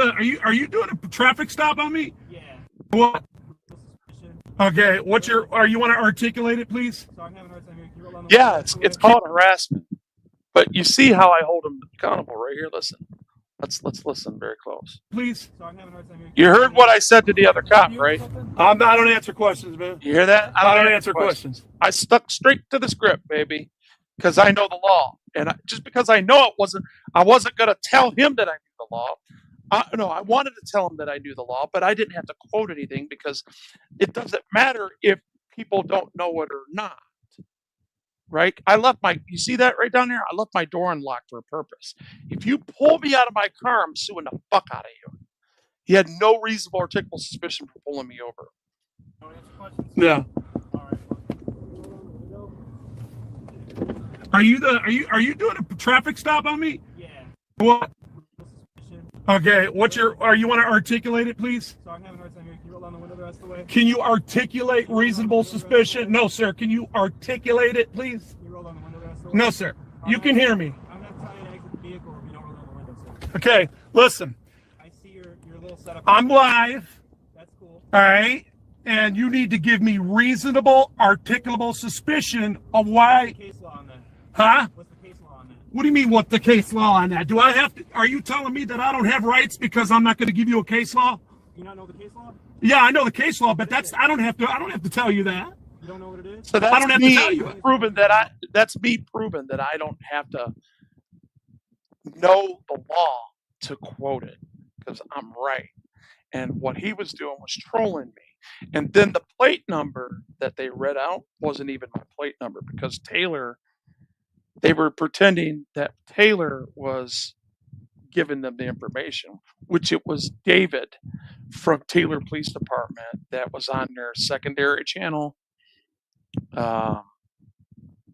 Speaker 2: doing a traffic stop on me?
Speaker 5: Yeah.
Speaker 2: What? Okay. You want to articulate it, please?
Speaker 5: So I'm having a hard time hearing. Can you roll on the
Speaker 7: Yeah,
Speaker 5: window?
Speaker 7: it's called harassment. But you see how I hold them accountable right here. Listen. Let's listen very close.
Speaker 2: Please.
Speaker 5: So I'm having a hard time hearing.
Speaker 7: You heard what I said to the other cop, right?
Speaker 2: I don't answer questions, man.
Speaker 7: You hear that?
Speaker 2: I don't answer questions.
Speaker 7: I stuck straight to the script, baby, because I know the law. And just because I know I wasn't going to tell him that I knew the law. No, I wanted to tell him that I knew the law, but I didn't have to quote anything because it doesn't matter if people don't know it or not. Right? You see that right down there? I left my door unlocked for a purpose. If you pull me out of my car, I'm suing the fuck out of you. He had no reasonable or articulable suspicion for pulling me over.
Speaker 2: Yeah. Are you doing a traffic stop on me?
Speaker 5: Yeah.
Speaker 2: What? Okay. You want to articulate it, please?
Speaker 5: So I'm having a hard time hearing. Can you roll down the window the rest of the way?
Speaker 2: Can you articulate reasonable suspicion? No, sir. Can you articulate it, please?
Speaker 5: Can you roll down the window the rest of the way?
Speaker 2: No, sir. You can hear me.
Speaker 5: I'm not telling you to exit the vehicle if you don't roll down the window, sir.
Speaker 2: Okay. Listen.
Speaker 5: I see your little setup.
Speaker 2: I'm live.
Speaker 5: That's cool.
Speaker 2: All right. And you need to give me reasonable, articulable suspicion of why.
Speaker 5: What's the case law on that?
Speaker 2: Huh?
Speaker 5: What's the case law on that?
Speaker 2: What do you mean, what's the case law on that? Do I have to? Are you telling me that I don't have rights because I'm not going to give you a case law?
Speaker 5: You not know the case law?
Speaker 2: Yeah, I know the case law, but I don't have to tell you that.
Speaker 5: You don't know what it is?
Speaker 7: So that's
Speaker 2: I don't have to tell you.
Speaker 7: That's me proving that I don't have to know the law to quote it because I'm right. And what he was doing was trolling me. And then the plate number that they read out wasn't even my plate number because Taylor they were pretending that Taylor was giving them the information, which it was David from Taylor Police Department that was on their secondary channel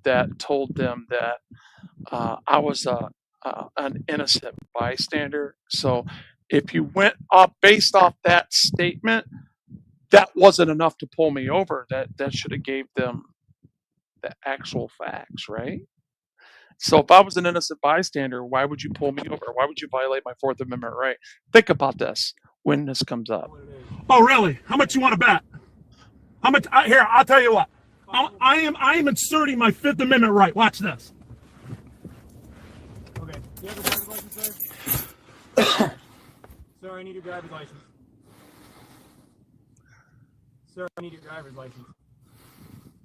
Speaker 7: that told them that I was an innocent bystander. So if you went up based off that statement, that wasn't enough to pull me over. That should have gave them the actual facts, right? So if I was an innocent bystander, why would you pull me over? Why would you violate my Fourth Amendment right? Think about this when this comes up.
Speaker 2: Oh, really? How much you want to bet? How much? Here, I'll tell you what. I am inserting my Fifth Amendment right. Watch this.
Speaker 11: Okay. Do you have a driver's license, sir? Sir, I need your driver's license. Sir, I need your driver's license.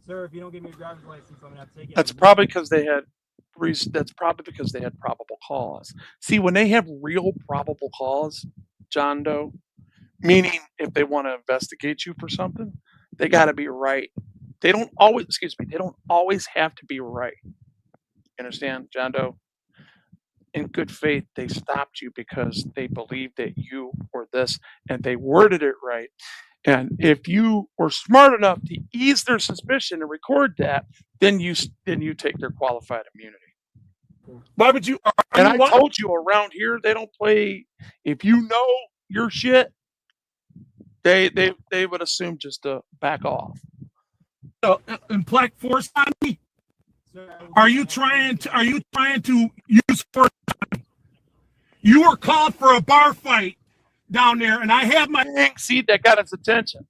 Speaker 11: Sir, if you don't give me your driver's license, I'm gonna have to take you.
Speaker 7: That's probably because they had probable cause. See, when they have real probable cause, John Doe, meaning if they want to investigate you for something, they got to be right. They don't always have to be right. Understand, John Doe? In good faith, they stopped you because they believed that you were this, and they worded it right. And if you were smart enough to ease their suspicion and record that, then you take their qualified immunity.
Speaker 2: Why would you?
Speaker 7: And I told you around here they don't play. If you know your shit, they would assume just to back off.
Speaker 2: Implant force on me? Are you trying to use force on me? You were called for a bar fight down there, and I have my
Speaker 7: see that got his attention.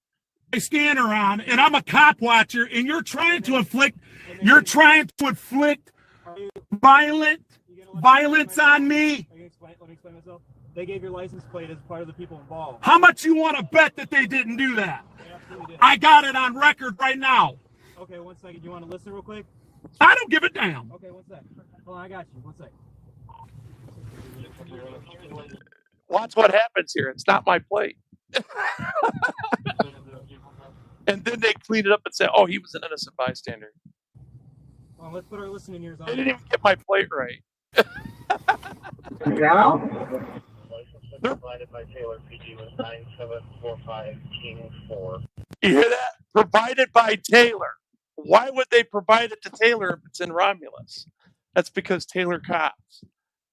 Speaker 2: My scanner on, and I'm a cop watcher, and you're trying to inflict violence on me.
Speaker 11: Let me explain myself. They gave your license plate as part of the people involved.
Speaker 2: How much you want to bet that they didn't do that?
Speaker 11: They absolutely did.
Speaker 2: I got it on record right now.
Speaker 11: Okay, 1 second. You want to listen real quick?
Speaker 2: I don't give a damn.
Speaker 11: Okay, 1 sec. Hold on, I got you. 1 sec.
Speaker 7: Watch what happens here. It's not my plate. And then they clean it up and say, "Oh, he was an innocent bystander."
Speaker 11: Well, let's put our listening ears on.
Speaker 7: They didn't even get my plate right.
Speaker 4: Yeah.
Speaker 10: Provided by Taylor, PG was 9745 King 4.
Speaker 7: You hear that? Provided by Taylor. Why would they provide it to Taylor if it's in Romulus? That's because Taylor cops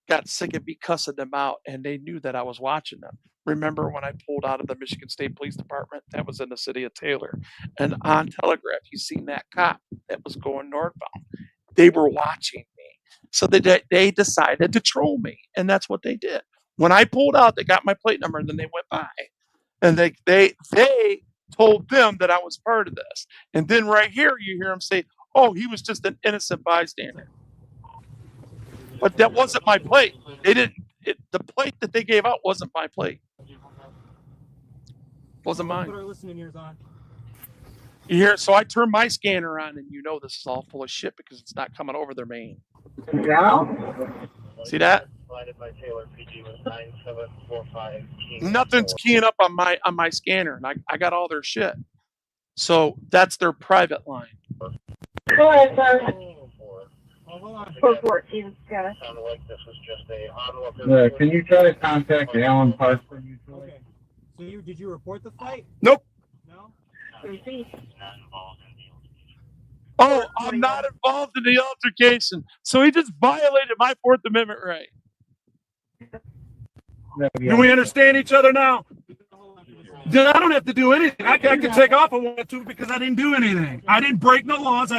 Speaker 7: got sick of me cussing them out, and they knew that I was watching them. Remember when I pulled out of the Michigan State Police Department? That was in the city of Taylor. And on Telegraph, you seen that cop that was going northbound. They were watching me. So they decided to troll me, and that's what they did. When I pulled out, they got my plate number, and then they went by. And they told them that I was part of this. And then right here, you hear them say, "Oh, he was just an innocent bystander." But that wasn't my plate. The plate that they gave out wasn't my plate. Wasn't mine.
Speaker 11: Put our listening ears on.
Speaker 7: You hear? So I turn my scanner on, and you know this is all full of shit because it's not coming over their main.
Speaker 4: Yeah.
Speaker 7: See that?
Speaker 10: Provided by Taylor, PG was 9745 King
Speaker 7: Nothing's
Speaker 10: 4.
Speaker 7: keying up on my scanner, and I got all their shit. So that's their private line.
Speaker 4: Go ahead, sir.
Speaker 11: Oh, hold on.
Speaker 4: 414, Scott.
Speaker 10: Sounded like this was just a onlooker.
Speaker 12: Can you try to contact Alan Parker?
Speaker 11: Okay. So did you report the fight?
Speaker 7: Nope.
Speaker 11: No?
Speaker 7: Oh, I'm not involved in the altercation. So he just violated my Fourth Amendment right.
Speaker 2: Do we understand each other now? Then I don't have to do anything. I can take off if I want to because I didn't do anything. I didn't break no laws.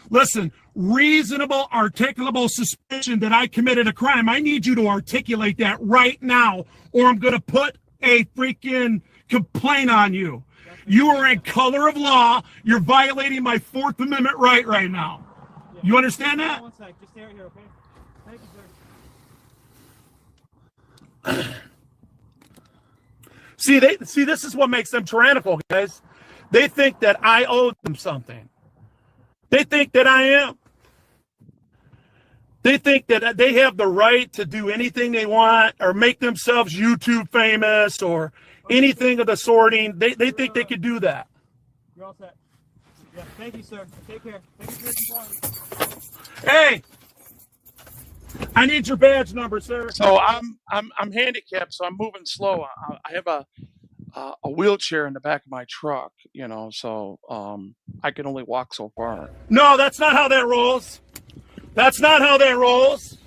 Speaker 2: Listen, reasonable, articulable suspicion that I committed a crime. I need you to articulate that right now, or I'm going to put a freaking complaint on you. You are in color of law. You're violating my Fourth Amendment right now. You understand that?
Speaker 11: 1 sec. Just stay right here, okay? Thank you, sir.
Speaker 2: See, this is what makes them tyrannical, guys. They think that I owe them something. They think that I am. They think that they have the right to do anything they want or make themselves YouTube famous or anything of the sorting. They think they could do that.
Speaker 11: You're all set. Yeah, thank you, sir. Take care. Thank you for your compliance.
Speaker 2: Hey, I need your badge number, sir.
Speaker 7: So I'm handicapped, so I'm moving slow. I have a wheelchair in the back of my truck, you know, so I can only walk so far.
Speaker 2: No, that's not how that rolls. That's not how that rolls.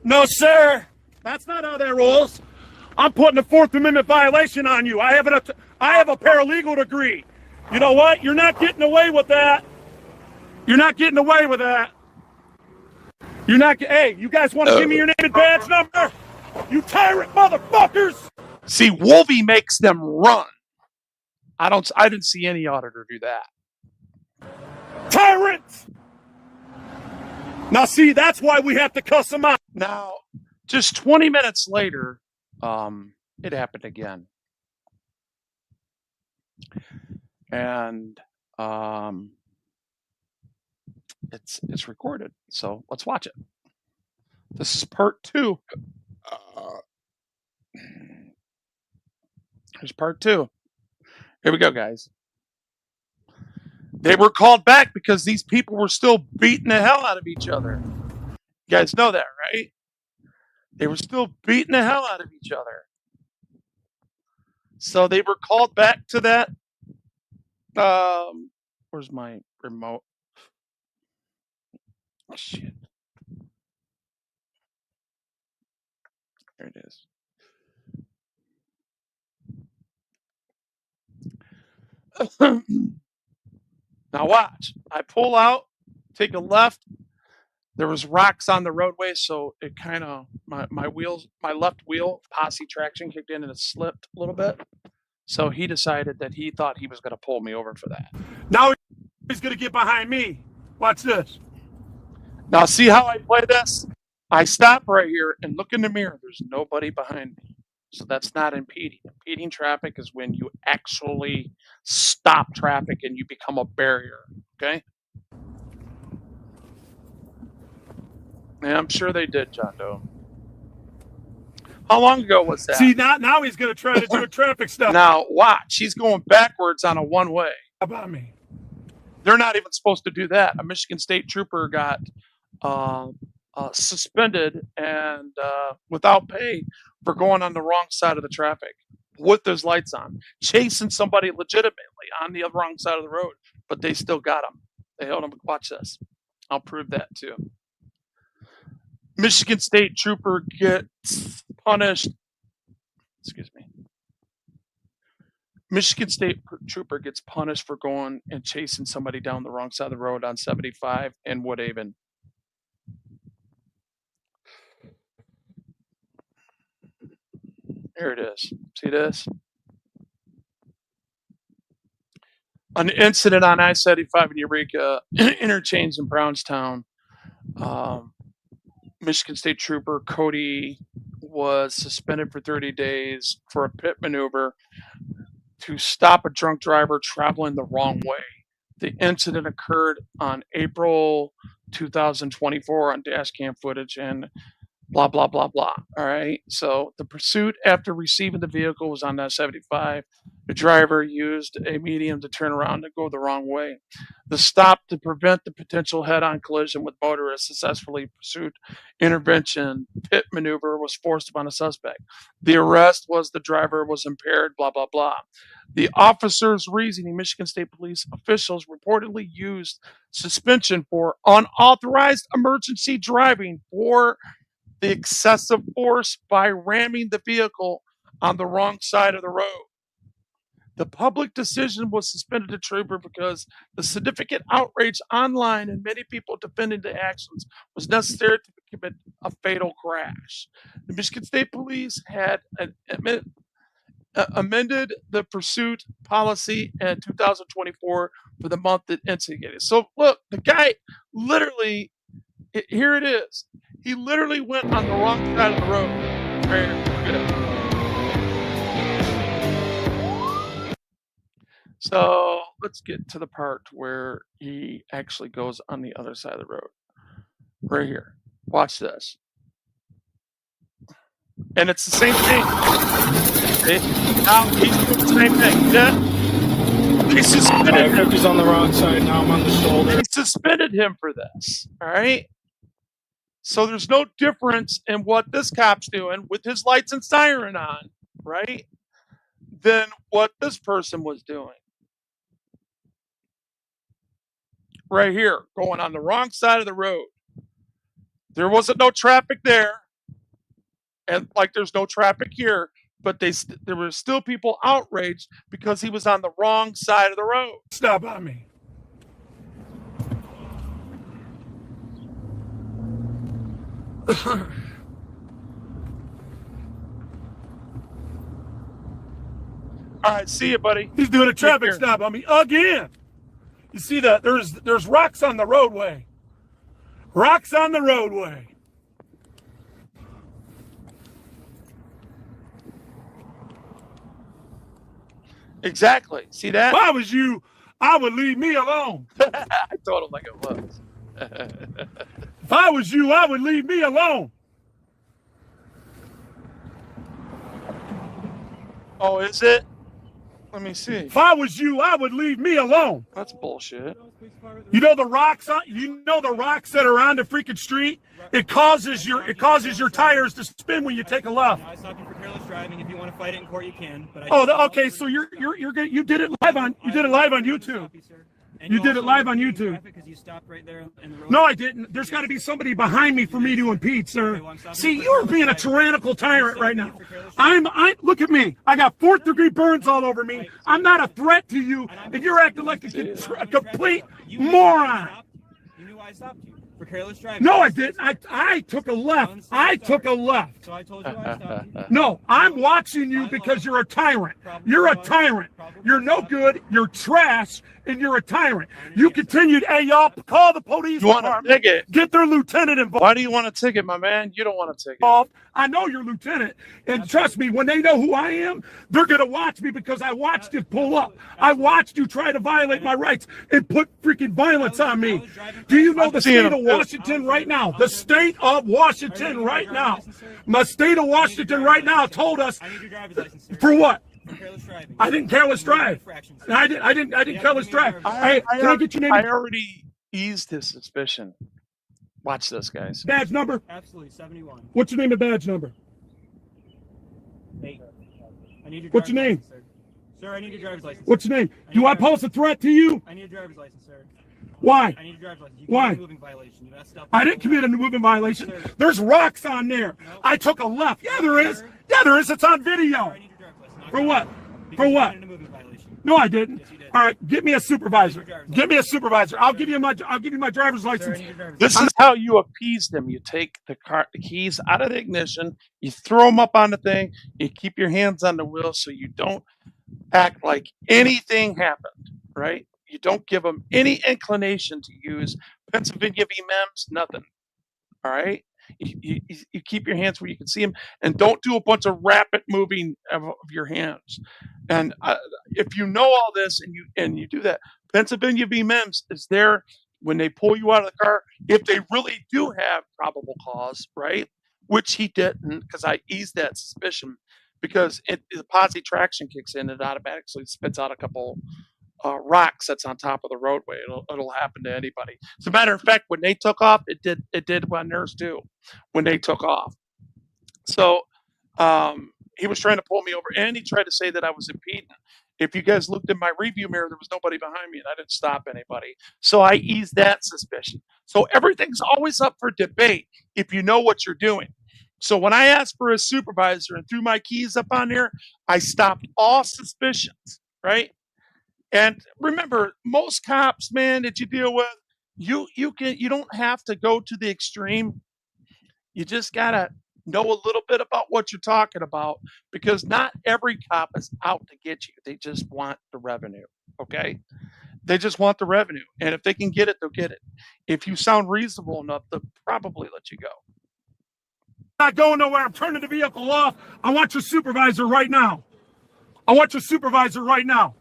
Speaker 2: No, sir. That's not how that rolls. I'm putting a Fourth Amendment violation on you. I have a paralegal degree. You know what? You're not getting away with that. You're not getting away with that. You're not. Hey, you guys want to give me your name and badge number? You tyrant motherfuckers!
Speaker 7: See, Wolvie makes them run. I didn't see any auditor do that.
Speaker 2: Tyrant! Now, see, that's why we have to cuss them out.
Speaker 7: Now, just 20 minutes later, it happened again. And it's recorded, so let's watch it. This is part 2. Here's part 2. Here we go, guys. They were called back because these people were still beating the hell out of each other. You guys know that, right? They were still beating the hell out of each other. So they were called back to that. Where's my remote? Oh, shit. There it is. Now watch. I pull out, take a left. There was rocks on the roadway, so it kind of my left wheel posse traction kicked in and it slipped a little bit. So he decided that he thought he was going to pull me over for that.
Speaker 2: Now he's going to get behind me. Watch this.
Speaker 7: Now see how I play this? I stop right here and look in the mirror. There's nobody behind me. So that's not impeding. Impeding traffic is when you actually stop traffic and you become a barrier, okay? Yeah, I'm sure they did, John Doe. How long ago was that?
Speaker 2: See, now he's going to try to do a traffic stop.
Speaker 7: Now, watch. He's going backwards on a one-way.
Speaker 2: How about me?
Speaker 7: They're not even supposed to do that. A Michigan State trooper got suspended and without pay for going on the wrong side of the traffic with those lights on, chasing somebody legitimately on the wrong side of the road, but they still got him. They held him. Watch this. I'll prove that too. Michigan State trooper gets punished. Excuse me. Michigan State trooper gets punished for going and chasing somebody down the wrong side of the road on 75 in Woodhaven. Here it is. See this? An incident on I-75 in Eureka interchange in Brownstown. Michigan State trooper Cody was suspended for 30 days for a pit maneuver to stop a drunk driver traveling the wrong way. The incident occurred on April 2024 on dash cam footage and blah, blah, blah, blah. All right. So the pursuit after receiving the vehicle was on that 75. The driver used a medium to turn around and go the wrong way. The stop to prevent the potential head-on collision with motorists successfully pursued intervention pit maneuver was forced upon a suspect. The arrest was the driver was impaired, blah, blah, blah. The officer's reasoning, Michigan State Police officials reportedly used suspension for unauthorized emergency driving for the excessive force by ramming the vehicle on the wrong side of the road. The public decision was suspended to trooper because the significant outrage online and many people defending the actions was necessary to commit a fatal crash. The Michigan State Police had amended the pursuit policy in 2024 for the month that instigated. So look, the guy literally, here it is. He literally went on the wrong side of the road. Right here, look at it. So let's get to the part where he actually goes on the other side of the road. Right here. Watch this. And it's the same thing. See? Now he's doing the same thing. Yeah? They suspended him.
Speaker 2: He's on the wrong side. Now I'm on the shoulder.
Speaker 7: They suspended him for this. All right? So there's no difference in what this cop's doing with his lights and siren on, right? Than what this person was doing. Right here, going on the wrong side of the road. There wasn't no traffic there, and like there's no traffic here, but there were still people outraged because he was on the wrong side of the road.
Speaker 2: Stop on me.
Speaker 7: All right, see you, buddy.
Speaker 2: He's doing a traffic stop on me again. You see that? There's rocks on the roadway. Rocks on the roadway.
Speaker 7: Exactly. See that?
Speaker 2: If I was you, I would leave me alone.
Speaker 7: I told him like it was.
Speaker 2: If I was you, I would leave me alone.
Speaker 7: Oh, is it? Let me see.
Speaker 2: If I was you, I would leave me alone.
Speaker 7: That's bullshit.
Speaker 2: You know the rocks that are on the freaking street? It causes your tires to spin when you take a left.
Speaker 11: I stopped you for careless driving. If you want to fight it in court, you can. But
Speaker 2: Okay. So you did it live on YouTube. You did it live on YouTube.
Speaker 11: Because you stopped right there in the road.
Speaker 2: No, I didn't. There's got to be somebody behind me for me to impede, sir. See, you're being a tyrannical tyrant right now. Look at me. I got 4th-degree burns all over me. I'm not a threat to you, and you're acting like a complete moron.
Speaker 11: You knew I stopped you for careless driving.
Speaker 2: No, I didn't. I took a left. I took a left.
Speaker 11: So I told you I stopped you.
Speaker 2: No, I'm watching you because you're a tyrant. You're a tyrant. You're no good. You're trash. And you're a tyrant. You continued, hey, y'all, call the police.
Speaker 7: You want a ticket?
Speaker 2: Get their lieutenant involved.
Speaker 7: Why do you want a ticket, my man? You don't want a ticket.
Speaker 2: I know you're lieutenant. And trust me, when they know who I am, they're going to watch me because I watched you pull up. I watched you try to violate my rights and put freaking violence on me. Do you know the state of Washington right now? The state of Washington right now. The state of Washington right now told us for what? I didn't careless drive. I didn't careless drive. Can I get your name?
Speaker 7: I already eased his suspicion. Watch this, guys.
Speaker 2: Badge number?
Speaker 11: Absolutely, 71.
Speaker 2: What's your name and badge number?
Speaker 11: 8. I need your
Speaker 2: What's your name?
Speaker 11: license, sir. Sir, I need your driver's license.
Speaker 2: What's your name? Do I pose a threat to you?
Speaker 11: I need a driver's license, sir.
Speaker 2: Why?
Speaker 11: I need a driver's license. You
Speaker 2: Why?
Speaker 11: committed a moving violation. You messed up.
Speaker 2: I didn't commit a moving violation. There's rocks on there. I took a left. Yeah, there is. Yeah, there is. It's on video. For what? For what? No, I didn't. All right, get me a supervisor. Get me a supervisor. I'll give you my driver's license.
Speaker 7: This is how you appease them. You take the keys out of the ignition, you throw them up on the thing, you keep your hands on the wheel so you don't act like anything happened, right? You don't give them any inclination to use Pennsylvania v. MEMS, nothing. All right? You keep your hands where you can see them, and don't do a bunch of rapid moving of your hands. And if you know all this and you do that, Pennsylvania v. MEMS is there when they pull you out of the car if they really do have probable cause, right? Which he didn't, because I eased that suspicion. Because the posse traction kicks in, it automatically spits out a couple rocks that's on top of the roadway. It'll happen to anybody. As a matter of fact, when they took off, it did on theirs too. When they took off, so he was trying to pull me over, and he tried to say that I was impeding. If you guys looked in my review mirror, there was nobody behind me, and I didn't stop anybody. So I eased that suspicion. So everything's always up for debate if you know what you're doing. So when I asked for a supervisor and threw my keys up on there, I stopped all suspicions, right? And remember, most cops, man, that you deal with, you don't have to go to the extreme. You just gotta know a little bit about what you're talking about, because not every cop is out to get you. They just want the revenue. Okay? They just want the revenue. And if they can get it, they'll get it. If you sound reasonable enough, they'll probably let you go.
Speaker 2: Not going nowhere. I'm turning the vehicle off. I want your supervisor right now. I want your supervisor right now.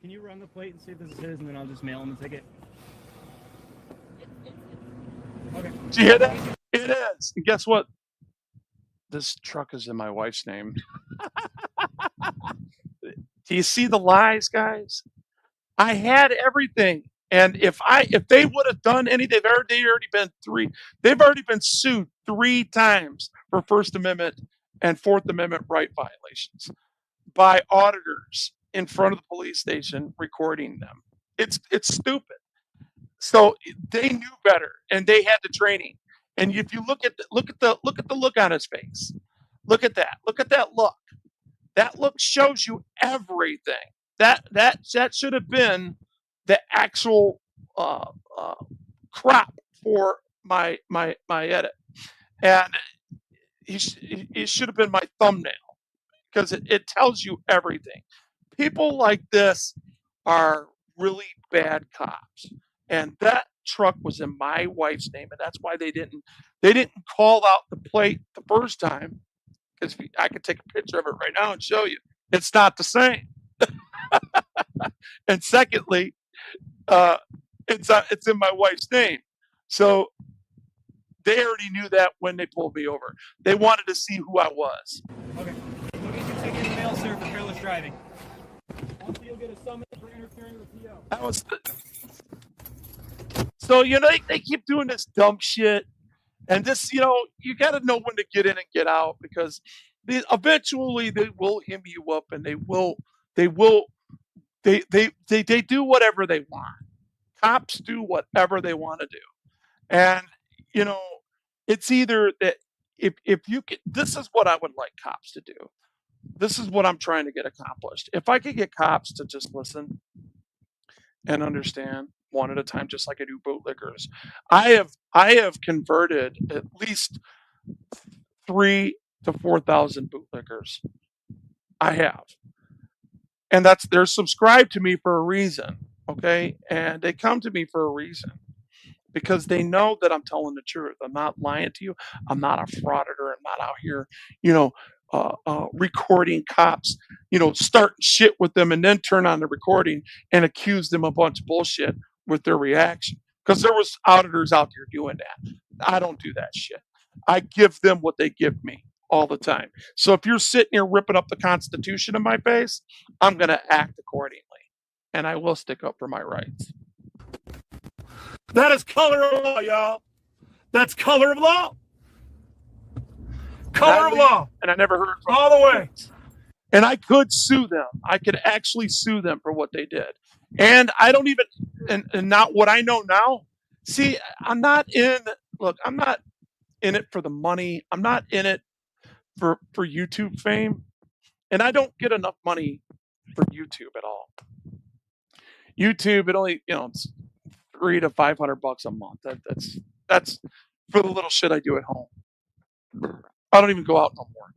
Speaker 11: Can you run the plate and see if this is his, and then I'll just mail him the ticket? Okay.
Speaker 7: Did you hear that? It is. And guess what? This truck is in my wife's name. Do you see the lies, guys? I had everything, And if they would have done any, they've already been sued 3 times for First Amendment and Fourth Amendment right violations by auditors in front of the police station recording them. It's stupid. So they knew better, and they had the training. And if you look at the look on his face, look at that. Look at that look. That look shows you everything. That should have been the actual uh, uh, crop for my edit, and it should have been my thumbnail because it tells you everything. People like this are really bad cops, and that truck was in my wife's name, and that's why they didn't call out the plate the first time. Because I could take a picture of it right now and show you, it's not the same. And secondly, uh, it's in my wife's name, so they already knew that when they pulled me over. They wanted to see who I was.
Speaker 11: Okay. You'll get your ticket in the mail, sir, for careless driving. Also, you'll get a summons for interfering with PO.
Speaker 7: That was so they keep doing this dumb shit, and this you got to know when to get in and get out because eventually they will hem you up and they will they do whatever they want. Cops do whatever they want to do. And you know, it's either that if you can, this is what I would like cops to do. This is what I'm trying to get accomplished. If I could get cops to just listen and understand one at a time, just like I do bootlickers. I have converted at least 3 to 4,000 bootlickers. I have. And they're subscribed to me for a reason. Okay. And they come to me for a reason because they know that I'm telling the truth. I'm not lying to you. I'm not a frauditor. I'm not out here, recording cops, starting shit with them and then turn on the recording and accuse them of a bunch of bullshit with their reaction. Because there was auditors out there doing that. I don't do that shit. I give them what they give me all the time. So if you're sitting here ripping up the Constitution in my face, I'm going to act accordingly. And I will stick up for my rights.
Speaker 2: That is color of law, y'all. That's color of law. Color of law.
Speaker 7: And I never heard from
Speaker 2: all the way.
Speaker 7: And I could sue them. I could actually sue them for what they did. And I don't even, and not what I know now. See, I'm not in it for the money. I'm not in it for YouTube fame. And I don't get enough money for YouTube at all. YouTube, it only, it's $300 to $500 a month. That's for the little shit I do at home. I don't even go out no more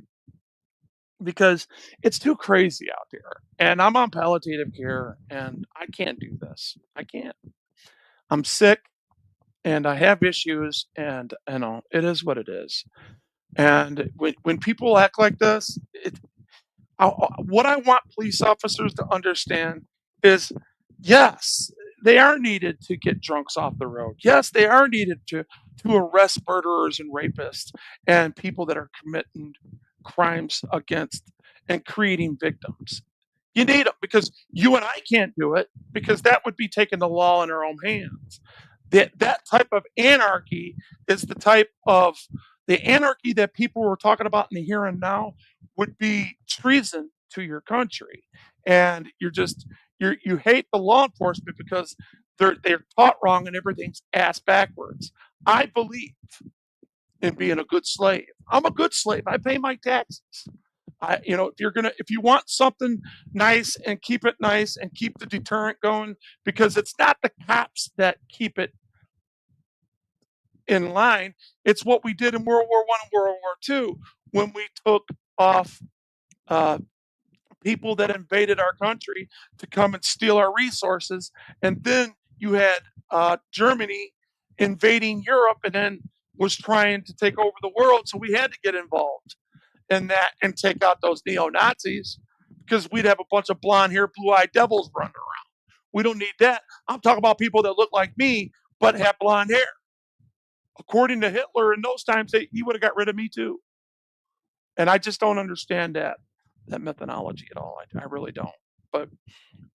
Speaker 7: because it's too crazy out there. And I'm on palliative care, and I can't do this. I can't. I'm sick, and I have issues, and it is what it is. And when people act like this, what I want police officers to understand is, yes, they are needed to get drunks off the road. Yes, they are needed to arrest murderers and rapists and people that are committing crimes against and creating victims. You need them because you and I can't do it because that would be taking the law in our own hands. That type of anarchy is the anarchy that people were talking about in the here and now would be treason to your country. And you hate the law enforcement because they're taught wrong and everything's ass backwards. I believe in being a good slave. I'm a good slave. I pay my taxes. If you want something nice and keep it nice and keep the deterrent going, because it's not the cops that keep it in line. It's what we did in World War I and World War II when we took off people that invaded our country to come and steal our resources. And then you had Germany invading Europe and then was trying to take over the world. So we had to get involved in that and take out those neo-Nazis because we'd have a bunch of blonde-haired, blue-eyed devils running around. We don't need that. I'm talking about people that look like me but have blonde hair. According to Hitler in those times, he would have got rid of me too. And I just don't understand that methodology at all. I really don't. But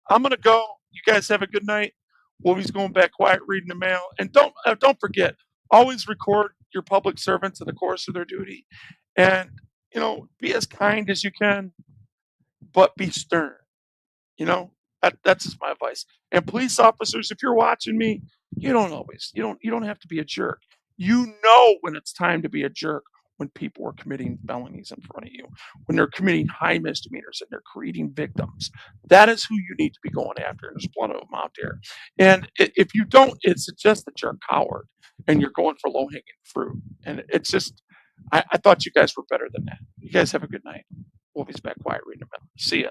Speaker 7: I'm going to go. You guys have a good night. Wolfie's going back quiet, reading the mail. And don't forget, always record your public servants in the course of their duty. And, be as kind as you can, but be stern. That's just my advice. And police officers, if you're watching me, you don't have to be a jerk. You know when it's time to be a jerk when people are committing felonies in front of you, when they're committing high misdemeanors and they're creating victims. That is who you need to be going after. And there's plenty of them out there. And if you don't, it's just that you're a coward and you're going for low hanging fruit. And it's just, I thought you guys were better than that. You guys have a good night. We'll be back quiet reading about it. See ya.